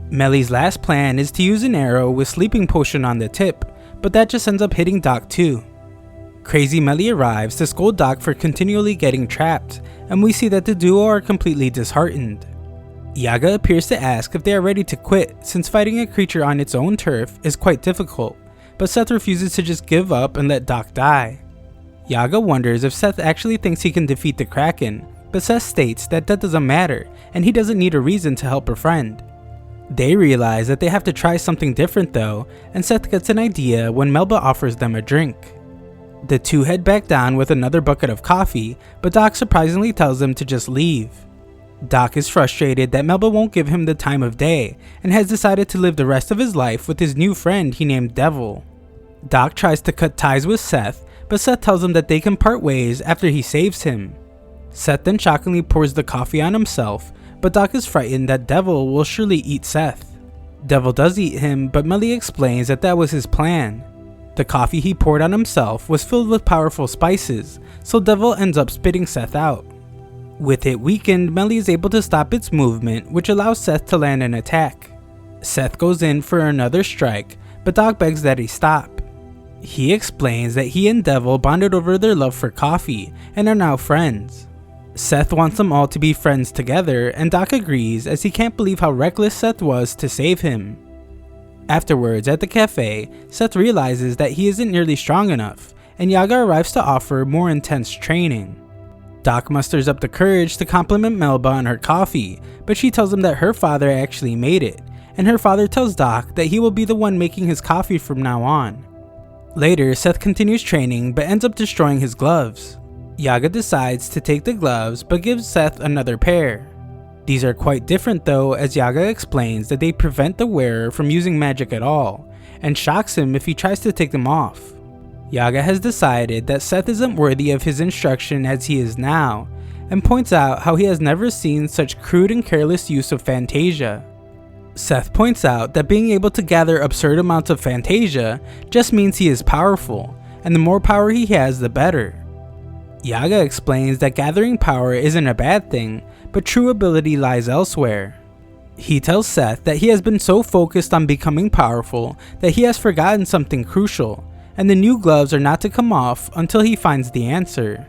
Melly's last plan is to use an arrow with sleeping potion on the tip, but that just ends up hitting Doc too. Crazy Melly arrives to scold Doc for continually getting trapped, and we see that the duo are completely disheartened. Yaga appears to ask if they are ready to quit, since fighting a creature on its own turf is quite difficult, but Seth refuses to just give up and let Doc die. Yaga wonders if Seth actually thinks he can defeat the Kraken, but Seth states that doesn't matter, and he doesn't need a reason to help a friend. They realize that they have to try something different though, and Seth gets an idea when Melba offers them a drink. The two head back down with another bucket of coffee, but Doc surprisingly tells them to just leave. Doc is frustrated that Melba won't give him the time of day, and has decided to live the rest of his life with his new friend he named Devil. Doc tries to cut ties with Seth, but Seth tells him that they can part ways after he saves him. Seth then shockingly pours the coffee on himself, but Doc is frightened that Devil will surely eat Seth. Devil does eat him, but Melly explains that was his plan. The coffee he poured on himself was filled with powerful spices, so Devil ends up spitting Seth out. With it weakened, Melly is able to stop its movement, which allows Seth to land an attack. Seth goes in for another strike, but Doc begs that he stop. He explains that he and Devil bonded over their love for coffee, and are now friends. Seth wants them all to be friends together, and Doc agrees as he can't believe how reckless Seth was to save him. Afterwards, at the cafe, Seth realizes that he isn't nearly strong enough, and Yaga arrives to offer more intense training. Doc musters up the courage to compliment Melba on her coffee, but she tells him that her father actually made it, and her father tells Doc that he will be the one making his coffee from now on. Later, Seth continues training but ends up destroying his gloves. Yaga decides to take the gloves but gives Seth another pair. These are quite different though, as Yaga explains that they prevent the wearer from using magic at all, and shocks him if he tries to take them off. Yaga has decided that Seth isn't worthy of his instruction as he is now, and points out how he has never seen such crude and careless use of Fantasia. Seth points out that being able to gather absurd amounts of Fantasia just means he is powerful, and the more power he has the better. Yaga explains that gathering power isn't a bad thing, but true ability lies elsewhere. He tells Seth that he has been so focused on becoming powerful that he has forgotten something crucial, and the new gloves are not to come off until he finds the answer.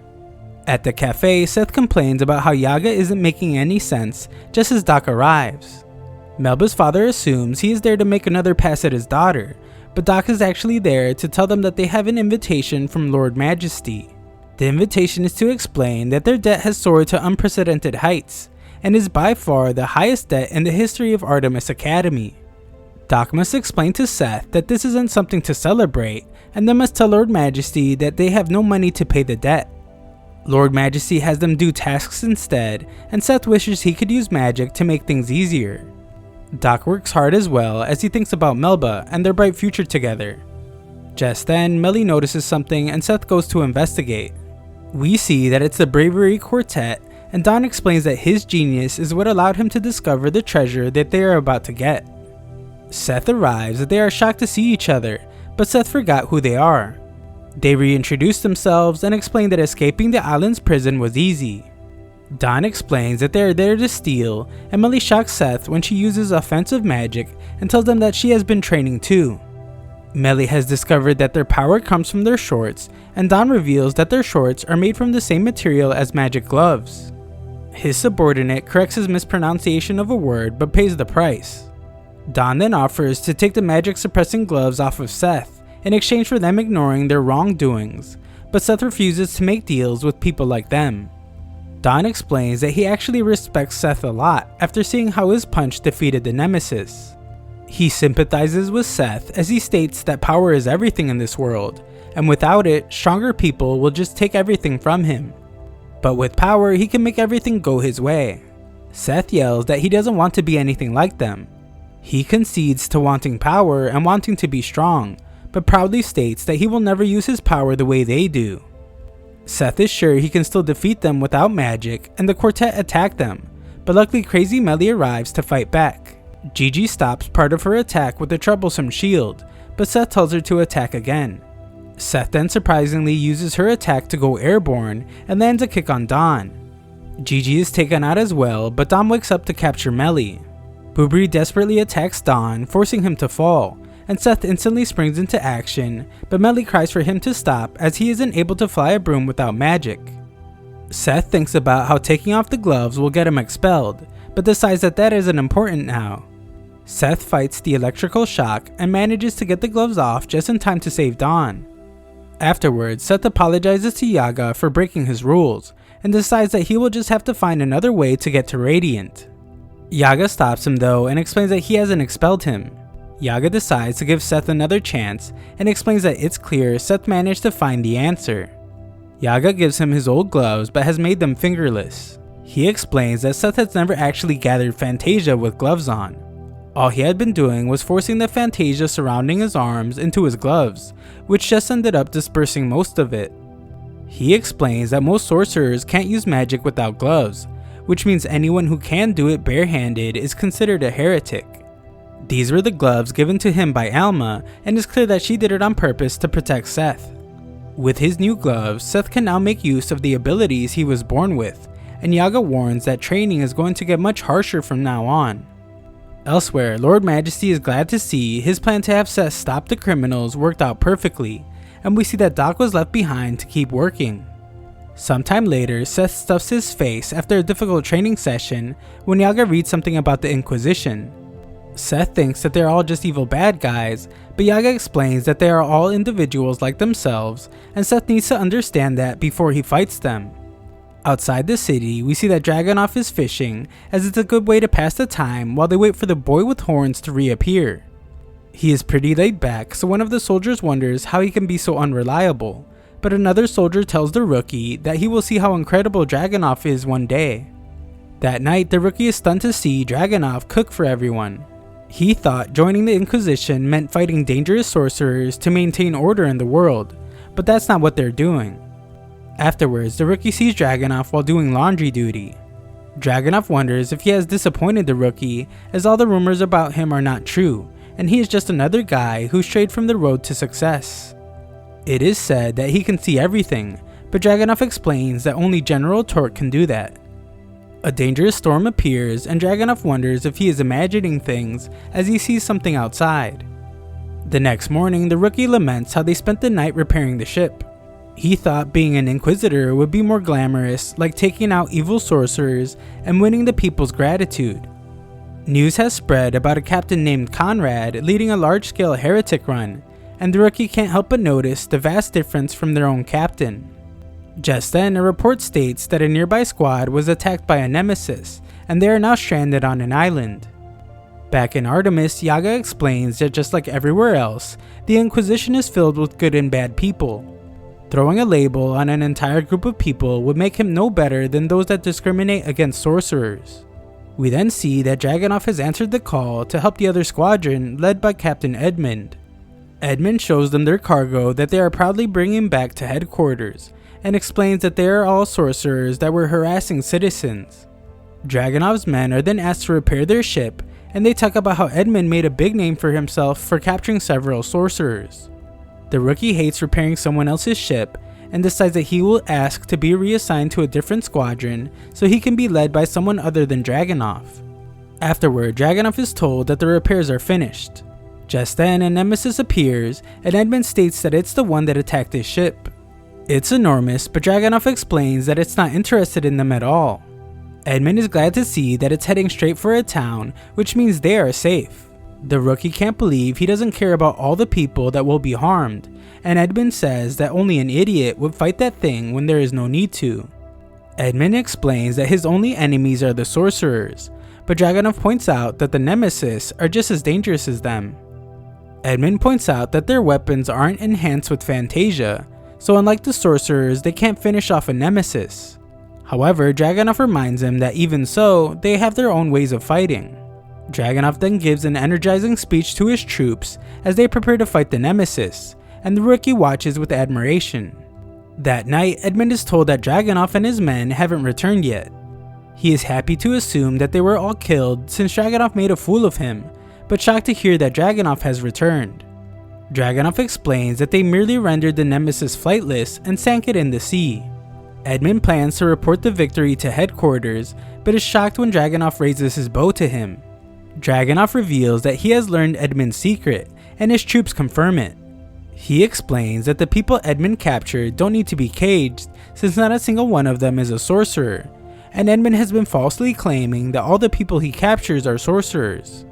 At the cafe, Seth complains about how Yaga isn't making any sense just as Doc arrives. Melba's father assumes he is there to make another pass at his daughter, but Doc is actually there to tell them that they have an invitation from Lord Majesty. The invitation is to explain that their debt has soared to unprecedented heights, and is by far the highest debt in the history of Artemis Academy. Doc must explain to Seth that this isn't something to celebrate, and they must tell Lord Majesty that they have no money to pay the debt. Lord Majesty has them do tasks instead, and Seth wishes he could use magic to make things easier. Doc works hard as well as he thinks about Melba and their bright future together. Just then, Melly notices something and Seth goes to investigate. We see that it's the Bravery Quartet, and Don explains that his genius is what allowed him to discover the treasure that they are about to get. Seth arrives and they are shocked to see each other, but Seth forgot who they are. They reintroduce themselves and explain that escaping the island's prison was easy. Don explains that they are there to steal, and Melly shocks Seth when she uses offensive magic and tells them that she has been training too. Melly has discovered that their power comes from their shorts, and Don reveals that their shorts are made from the same material as magic gloves. His subordinate corrects his mispronunciation of a word but pays the price. Don then offers to take the magic suppressing gloves off of Seth in exchange for them ignoring their wrongdoings, but Seth refuses to make deals with people like them. Don explains that he actually respects Seth a lot after seeing how his punch defeated the Nemesis. He sympathizes with Seth as he states that power is everything in this world, and without it, stronger people will just take everything from him. But with power, he can make everything go his way. Seth yells that he doesn't want to be anything like them. He concedes to wanting power and wanting to be strong, but proudly states that he will never use his power the way they do. Seth is sure he can still defeat them without magic, and the quartet attack them, but luckily Crazy Melly arrives to fight back. Gigi stops part of her attack with a troublesome shield, but Seth tells her to attack again. Seth then surprisingly uses her attack to go airborne and lands a kick on Dawn. Gigi is taken out as well, but Dawn wakes up to capture Melly. Bubri desperately attacks Dawn, forcing him to fall, and Seth instantly springs into action, but Melly cries for him to stop as he isn't able to fly a broom without magic. Seth thinks about how taking off the gloves will get him expelled, but decides that isn't important now. Seth fights the electrical shock and manages to get the gloves off just in time to save Dawn. Afterwards, Seth apologizes to Yaga for breaking his rules, and decides that he will just have to find another way to get to Radiant. Yaga stops him though and explains that he hasn't expelled him. Yaga decides to give Seth another chance and explains that it's clear Seth managed to find the answer. Yaga gives him his old gloves but has made them fingerless. He explains that Seth has never actually gathered Fantasia with gloves on. All he had been doing was forcing the Fantasia surrounding his arms into his gloves, which just ended up dispersing most of it. He explains that most sorcerers can't use magic without gloves, which means anyone who can do it barehanded is considered a heretic. These were the gloves given to him by Alma, and it's clear that she did it on purpose to protect Seth. With his new gloves, Seth can now make use of the abilities he was born with, and Yaga warns that training is going to get much harsher from now on. Elsewhere, Lord Majesty is glad to see his plan to have Seth stop the criminals worked out perfectly, and we see that Doc was left behind to keep working. Sometime later, Seth stuffs his face after a difficult training session when Yaga reads something about the Inquisition. Seth thinks that they're all just evil bad guys, but Yaga explains that they are all individuals like themselves, and Seth needs to understand that before he fights them. Outside the city, we see that Dragunov is fishing, as it's a good way to pass the time while they wait for the boy with horns to reappear. He is pretty laid back, so one of the soldiers wonders how he can be so unreliable, but another soldier tells the rookie that he will see how incredible Dragunov is one day. That night, the rookie is stunned to see Dragunov cook for everyone. He thought joining the Inquisition meant fighting dangerous sorcerers to maintain order in the world, but that's not what they're doing. Afterwards, the rookie sees Dragunov while doing laundry duty. Dragunov wonders if he has disappointed the rookie, as all the rumors about him are not true, and he is just another guy who strayed from the road to success. It is said that he can see everything, but Dragunov explains that only General Torque can do that. A dangerous storm appears, and Dragunov wonders if he is imagining things as he sees something outside. The next morning, the rookie laments how they spent the night repairing the ship. He thought being an Inquisitor would be more glamorous, like taking out evil sorcerers and winning the people's gratitude. News has spread about a captain named Conrad leading a large-scale heretic run, and the rookie can't help but notice the vast difference from their own captain. Just then, a report states that a nearby squad was attacked by a nemesis, and they are now stranded on an island. Back in Artemis, Yaga explains that just like everywhere else, the Inquisition is filled with good and bad people. Throwing a label on an entire group of people would make him no better than those that discriminate against sorcerers. We then see that Dragunov has answered the call to help the other squadron led by Captain Edmund. Edmund shows them their cargo that they are proudly bringing back to headquarters, and explains that they are all sorcerers that were harassing citizens. Dragunov's men are then asked to repair their ship, and they talk about how Edmund made a big name for himself for capturing several sorcerers. The rookie hates repairing someone else's ship, and decides that he will ask to be reassigned to a different squadron so he can be led by someone other than Dragunov. Afterward, Dragunov is told that the repairs are finished. Just then, a nemesis appears, and Edmund states that it's the one that attacked his ship. It's enormous, but Dragunov explains that it's not interested in them at all. Edmund is glad to see that it's heading straight for a town, which means they are safe. The rookie can't believe he doesn't care about all the people that will be harmed, and Edmund says that only an idiot would fight that thing when there is no need to. Edmund explains that his only enemies are the sorcerers, but Dragunov points out that the nemesis are just as dangerous as them. Edmund points out that their weapons aren't enhanced with Fantasia, so unlike the sorcerers, they can't finish off a nemesis. However, Dragunov reminds him that even so, they have their own ways of fighting. Dragunov then gives an energizing speech to his troops as they prepare to fight the nemesis, and the rookie watches with admiration. That night, Edmund is told that Dragunov and his men haven't returned yet. He is happy to assume that they were all killed since Dragunov made a fool of him, but shocked to hear that Dragunov has returned. Dragunov explains that they merely rendered the Nemesis flightless and sank it in the sea. Edmund plans to report the victory to headquarters, but is shocked when Dragunov raises his bow to him. Dragunov reveals that he has learned Edmund's secret, and his troops confirm it. He explains that the people Edmund captured don't need to be caged, since not a single one of them is a sorcerer, and Edmund has been falsely claiming that all the people he captures are sorcerers.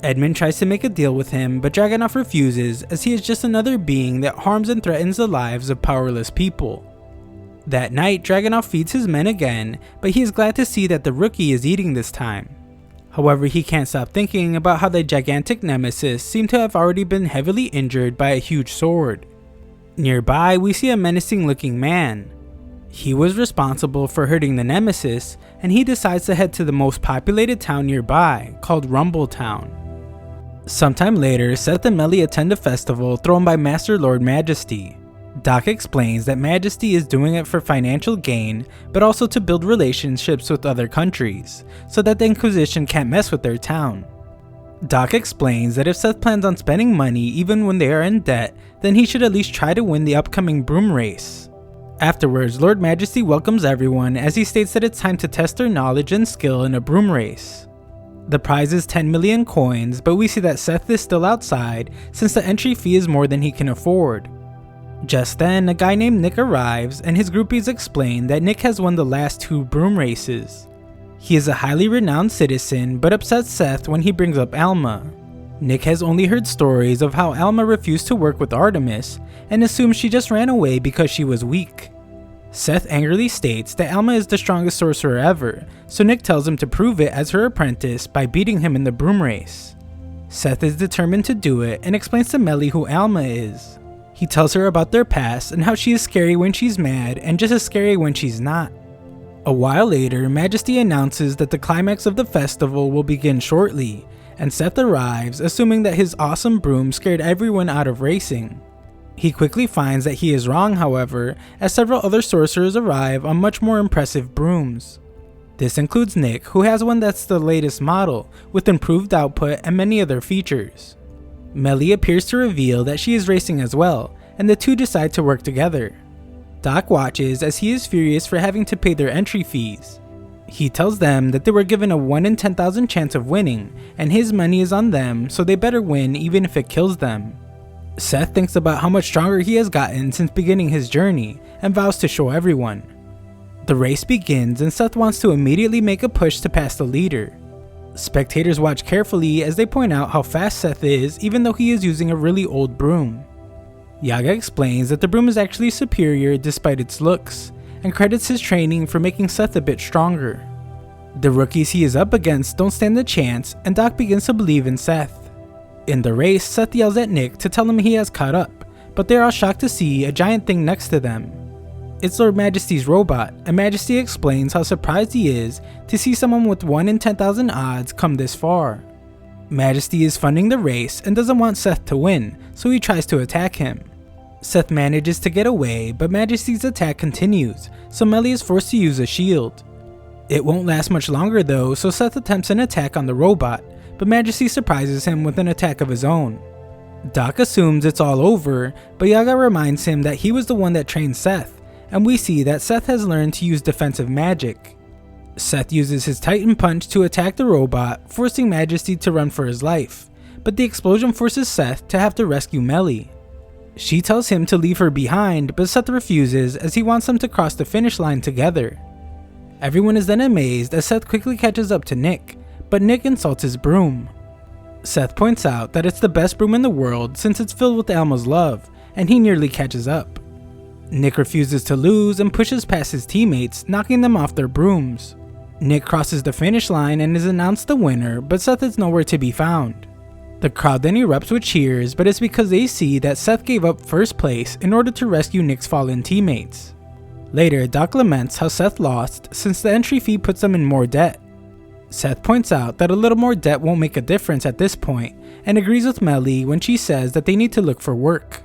Edmund tries to make a deal with him, but Dragunov refuses, as he is just another being that harms and threatens the lives of powerless people. That night, Dragunov feeds his men again, but he is glad to see that the rookie is eating this time. However, he can't stop thinking about how the gigantic Nemesis seemed to have already been heavily injured by a huge sword. Nearby, we see a menacing looking man. He was responsible for hurting the Nemesis, and he decides to head to the most populated town nearby, called Rumble Town. Sometime later, Seth and Melly attend a festival thrown by Master Lord Majesty. Doc explains that Majesty is doing it for financial gain, but also to build relationships with other countries, so that the Inquisition can't mess with their town. Doc explains that if Seth plans on spending money even when they are in debt, then he should at least try to win the upcoming broom race. Afterwards, Lord Majesty welcomes everyone as he states that it's time to test their knowledge and skill in a broom race. The prize is 10 million coins, but we see that Seth is still outside since the entry fee is more than he can afford. Just then, a guy named Nick arrives, and his groupies explain that Nick has won the last 2 broom races. He is a highly renowned citizen, but upsets Seth when he brings up Alma. Nick has only heard stories of how Alma refused to work with Artemis, and assumes she just ran away because she was weak. Seth angrily states that Alma is the strongest sorcerer ever, so Nick tells him to prove it as her apprentice by beating him in the broom race. Seth is determined to do it and explains to Melly who Alma is. He tells her about their past and how she is scary when she's mad and just as scary when she's not. A while later, Majesty announces that the climax of the festival will begin shortly, and Seth arrives, assuming that his awesome broom scared everyone out of racing. He quickly finds that he is wrong, however, as several other sorcerers arrive on much more impressive brooms. This includes Nick, who has one that's the latest model, with improved output and many other features. Melly appears to reveal that she is racing as well, and the two decide to work together. Doc watches as he is furious for having to pay their entry fees. He tells them that they were given a 1 in 10,000 chance of winning, and his money is on them, so they better win even if it kills them. Seth thinks about how much stronger he has gotten since beginning his journey, and vows to show everyone. The race begins, and Seth wants to immediately make a push to pass the leader. Spectators watch carefully as they point out how fast Seth is, even though he is using a really old broom. Yaga explains that the broom is actually superior despite its looks, and credits his training for making Seth a bit stronger. The rookies he is up against don't stand a chance, and Doc begins to believe in Seth. In the race, Seth yells at Nick to tell him he has caught up, but they're all shocked to see a giant thing next to them. It's Lord Majesty's robot, and Majesty explains how surprised he is to see someone with 1 in 10,000 odds come this far. Majesty is funding the race and doesn't want Seth to win, so he tries to attack him. Seth manages to get away, but Majesty's attack continues, so Melly is forced to use a shield. It won't last much longer though, so Seth attempts an attack on the robot, but Majesty surprises him with an attack of his own. Doc assumes it's all over, but Yaga reminds him that he was the one that trained Seth, and we see that Seth has learned to use defensive magic. Seth uses his Titan Punch to attack the robot, forcing Majesty to run for his life, but the explosion forces Seth to have to rescue Melly. She tells him to leave her behind, but Seth refuses as he wants them to cross the finish line together. Everyone is then amazed as Seth quickly catches up to Nick, but Nick insults his broom. Seth points out that it's the best broom in the world since it's filled with Alma's love, and he nearly catches up. Nick refuses to lose and pushes past his teammates, knocking them off their brooms. Nick crosses the finish line and is announced the winner, but Seth is nowhere to be found. The crowd then erupts with cheers, but it's because they see that Seth gave up first place in order to rescue Nick's fallen teammates. Later, Doc laments how Seth lost since the entry fee puts them in more debt. Seth points out that a little more debt won't make a difference at this point, and agrees with Melly when she says that they need to look for work.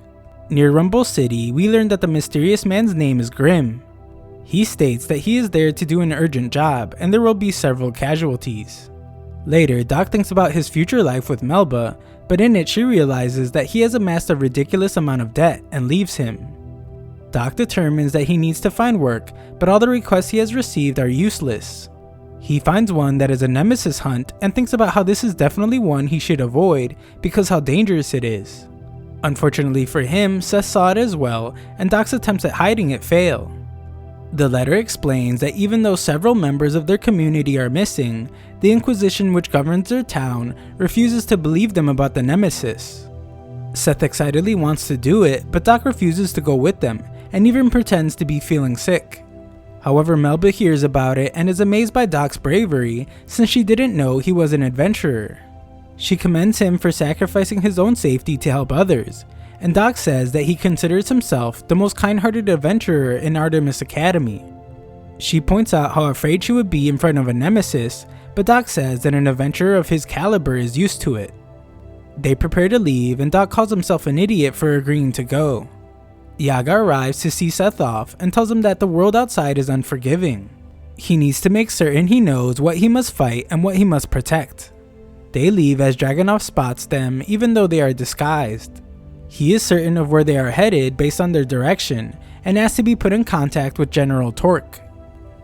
Near Rumble City, we learn that the mysterious man's name is Grim. He states that he is there to do an urgent job and there will be several casualties. Later, Doc thinks about his future life with Melba, but in it she realizes that he has amassed a ridiculous amount of debt and leaves him. Doc determines that he needs to find work, but all the requests he has received are useless. He finds one that is a nemesis hunt and thinks about how this is definitely one he should avoid because how dangerous it is. Unfortunately for him, Seth saw it as well, and Doc's attempts at hiding it fail. The letter explains that even though several members of their community are missing, the Inquisition which governs their town refuses to believe them about the nemesis. Seth excitedly wants to do it, but Doc refuses to go with them, and even pretends to be feeling sick. However, Melba hears about it and is amazed by Doc's bravery since she didn't know he was an adventurer. She commends him for sacrificing his own safety to help others, and Doc says that he considers himself the most kind-hearted adventurer in Artemis Academy. She points out how afraid she would be in front of a nemesis, but Doc says that an adventurer of his caliber is used to it. They prepare to leave, and Doc calls himself an idiot for agreeing to go. Yaga arrives to see Seth off and tells him that the world outside is unforgiving. He needs to make certain he knows what he must fight and what he must protect. They leave as Dragunov spots them even though they are disguised. He is certain of where they are headed based on their direction and asks to be put in contact with General Torque.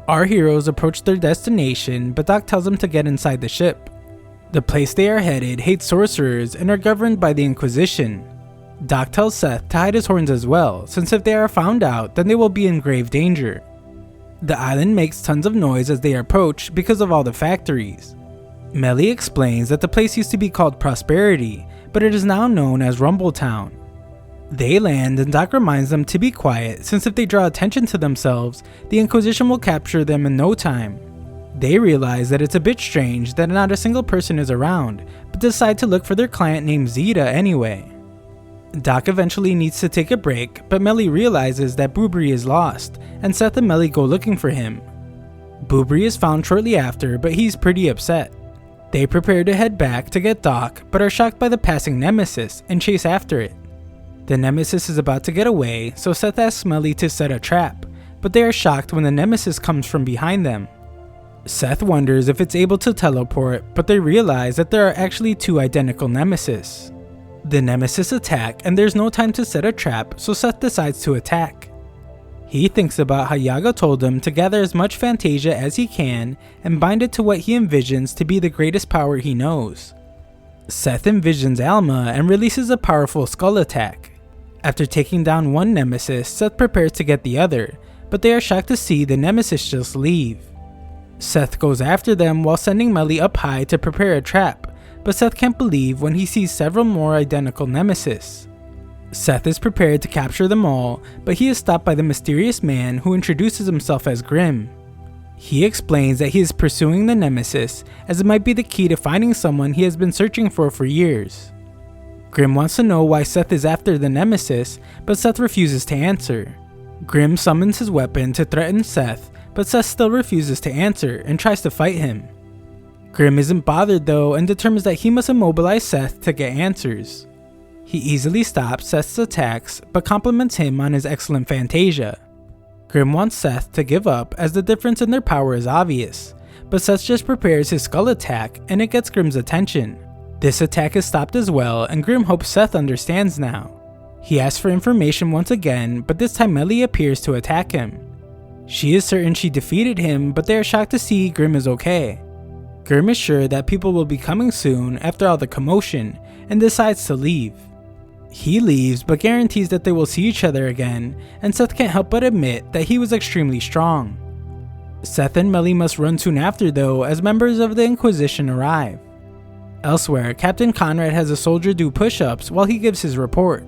Our heroes approach their destination, but Doc tells them to get inside the ship. The place they are headed hates sorcerers and are governed by the Inquisition. Doc tells Seth to hide his horns as well, since if they are found out, then they will be in grave danger. The island makes tons of noise as they approach because of all the factories. Melly explains that the place used to be called Prosperity, but it is now known as Rumbletown. They land and Doc reminds them to be quiet since if they draw attention to themselves, the Inquisition will capture them in no time. They realize that it's a bit strange that not a single person is around, but decide to look for their client named Zeta anyway. Doc eventually needs to take a break, but Melly realizes that Boobry is lost, and Seth and Melly go looking for him. Boobry is found shortly after, but he's pretty upset. They prepare to head back to get Doc, but are shocked by the passing nemesis and chase after it. The nemesis is about to get away, so Seth asks Melly to set a trap, but they are shocked when the nemesis comes from behind them. Seth wonders if it's able to teleport, but they realize that there are actually two identical nemesis. The nemesis attack and there's no time to set a trap, so Seth decides to attack. He thinks about how Yaga told him to gather as much Fantasia as he can and bind it to what he envisions to be the greatest power he knows. Seth envisions Alma and releases a powerful skull attack. After taking down one nemesis, Seth prepares to get the other, but they are shocked to see the nemesis just leave. Seth goes after them while sending Melly up high to prepare a trap, but Seth can't believe when he sees several more identical nemesis. Seth is prepared to capture them all, but he is stopped by the mysterious man who introduces himself as Grim. He explains that he is pursuing the nemesis as it might be the key to finding someone he has been searching for years. Grim wants to know why Seth is after the nemesis, but Seth refuses to answer. Grim summons his weapon to threaten Seth, but Seth still refuses to answer and tries to fight him. Grim isn't bothered though and determines that he must immobilize Seth to get answers. He easily stops Seth's attacks but compliments him on his excellent Fantasia. Grim wants Seth to give up as the difference in their power is obvious, but Seth just prepares his skull attack and it gets Grim's attention. This attack is stopped as well and Grim hopes Seth understands now. He asks for information once again, but this time Melly appears to attack him. She is certain she defeated him, but they are shocked to see Grim is okay. Grim is sure that people will be coming soon after all the commotion and decides to leave. He leaves but guarantees that they will see each other again, and Seth can't help but admit that he was extremely strong. Seth and Melly must run soon after though as members of the Inquisition arrive. Elsewhere, Captain Conrad has a soldier do push-ups while he gives his report.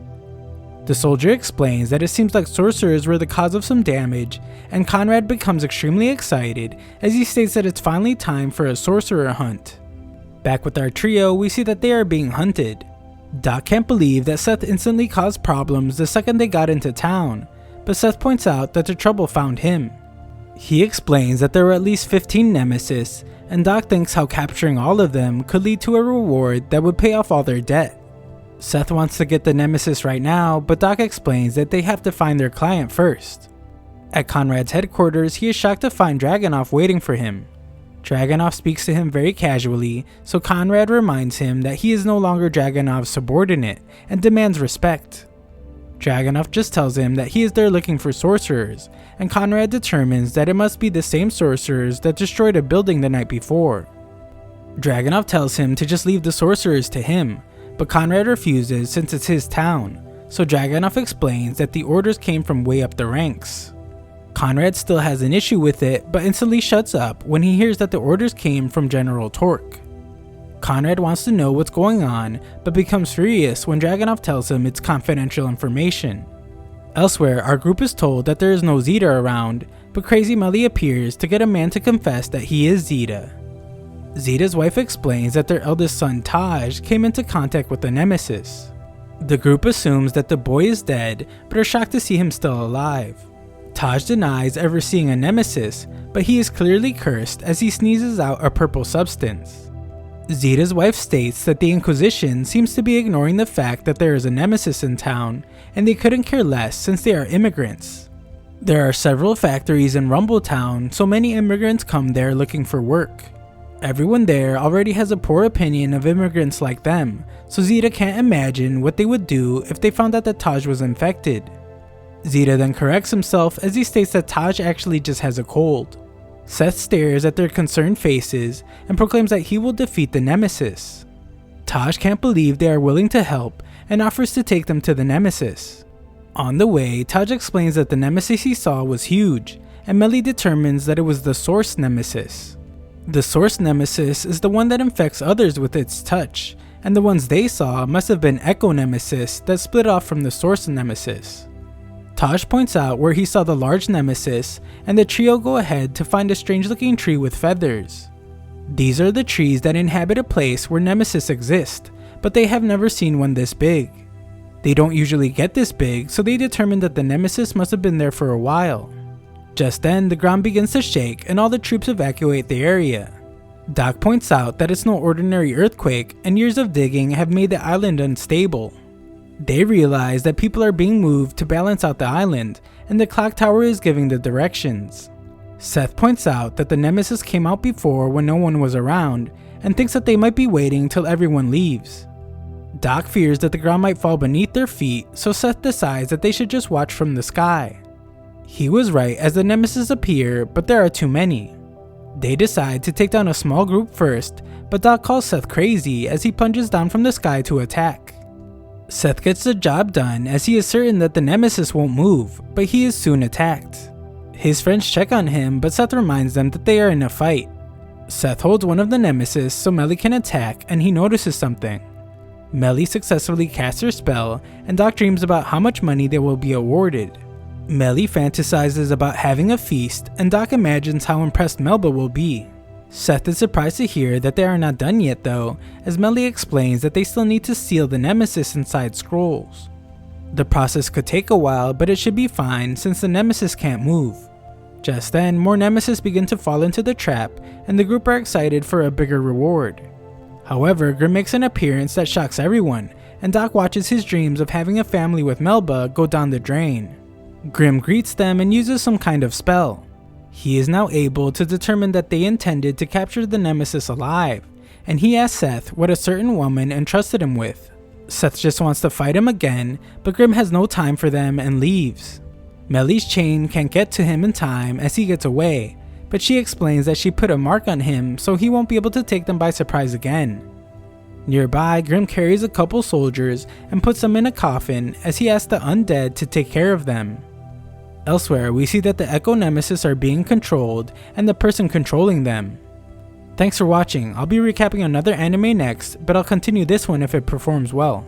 The soldier explains that it seems like sorcerers were the cause of some damage, and Conrad becomes extremely excited as he states that it's finally time for a sorcerer hunt. Back with our trio, we see that they are being hunted. Doc can't believe that Seth instantly caused problems the second they got into town, but Seth points out that the trouble found him. He explains that there were at least 15 nemesis, and Doc thinks how capturing all of them could lead to a reward that would pay off all their debt. Seth wants to get the nemesis right now, but Doc explains that they have to find their client first. At Conrad's headquarters, he is shocked to find Dragunov waiting for him. Dragunov speaks to him very casually, so Conrad reminds him that he is no longer Dragunov's subordinate and demands respect. Dragunov just tells him that he is there looking for sorcerers, and Conrad determines that it must be the same sorcerers that destroyed a building the night before. Dragunov tells him to just leave the sorcerers to him, but Conrad refuses since it's his town, so Dragunov explains that the orders came from way up the ranks. Conrad still has an issue with it, but instantly shuts up when he hears that the orders came from General Torque. Conrad wants to know what's going on, but becomes furious when Dragunov tells him it's confidential information. Elsewhere, our group is told that there is no Zeta around, but Crazy Melly appears to get a man to confess that he is Zeta. Zeta's wife explains that their eldest son Taj came into contact with the Nemesis. The group assumes that the boy is dead, but are shocked to see him still alive. Taj denies ever seeing a Nemesis, but he is clearly cursed as he sneezes out a purple substance. Zeta's wife states that the Inquisition seems to be ignoring the fact that there is a Nemesis in town, and they couldn't care less since they are immigrants. There are several factories in Rumbletown, so many immigrants come there looking for work. Everyone there already has a poor opinion of immigrants like them, so Zeta can't imagine what they would do if they found out that Taj was infected. Zeta then corrects himself as he states that Taj actually just has a cold. Seth stares at their concerned faces and proclaims that he will defeat the Nemesis. Taj can't believe they are willing to help and offers to take them to the Nemesis. On the way, Taj explains that the Nemesis he saw was huge, and Melly determines that it was the Source Nemesis. The Source Nemesis is the one that infects others with its touch, and the ones they saw must have been Echo Nemesis that split off from the Source Nemesis. Taj points out where he saw the large Nemesis, and the trio go ahead to find a strange looking tree with feathers. These are the trees that inhabit a place where Nemesis exist, but they have never seen one this big. They don't usually get this big, so they determine that the Nemesis must have been there for a while. Just then, the ground begins to shake and all the troops evacuate the area. Doc points out that it's no ordinary earthquake, and years of digging have made the island unstable. They realize that people are being moved to balance out the island, and the clock tower is giving the directions. Seth points out that the Nemesis came out before when no one was around, and thinks that they might be waiting till everyone leaves. Doc fears that the ground might fall beneath their feet, so Seth decides that they should just watch from the sky. He was right as the Nemesis appear, but there are too many. They decide to take down a small group first, but Doc calls Seth crazy as he plunges down from the sky to attack. Seth gets the job done as he is certain that the Nemesis won't move, but he is soon attacked. His friends check on him, but Seth reminds them that they are in a fight. Seth holds one of the Nemesis so Melly can attack, and he notices something. Melly successfully casts her spell, and Doc dreams about how much money they will be awarded. Melly fantasizes about having a feast, and Doc imagines how impressed Melba will be. Seth is surprised to hear that they are not done yet though, as Melly explains that they still need to seal the Nemesis inside scrolls. The process could take a while, but it should be fine since the Nemesis can't move. Just then, more Nemesis begin to fall into the trap, and the group are excited for a bigger reward. However, Grim makes an appearance that shocks everyone, and Doc watches his dreams of having a family with Melba go down the drain. Grim greets them and uses some kind of spell. He is now able to determine that they intended to capture the Nemesis alive, and he asks Seth what a certain woman entrusted him with. Seth just wants to fight him again, but Grim has no time for them and leaves. Melly's chain can't get to him in time as he gets away, but she explains that she put a mark on him so he won't be able to take them by surprise again. Nearby, Grim carries a couple soldiers and puts them in a coffin as he asks the undead to take care of them. Elsewhere, we see that the Echo Nemesis are being controlled and the person controlling them. Thanks for watching. I'll be recapping another anime next, but I'll continue this one if it performs well.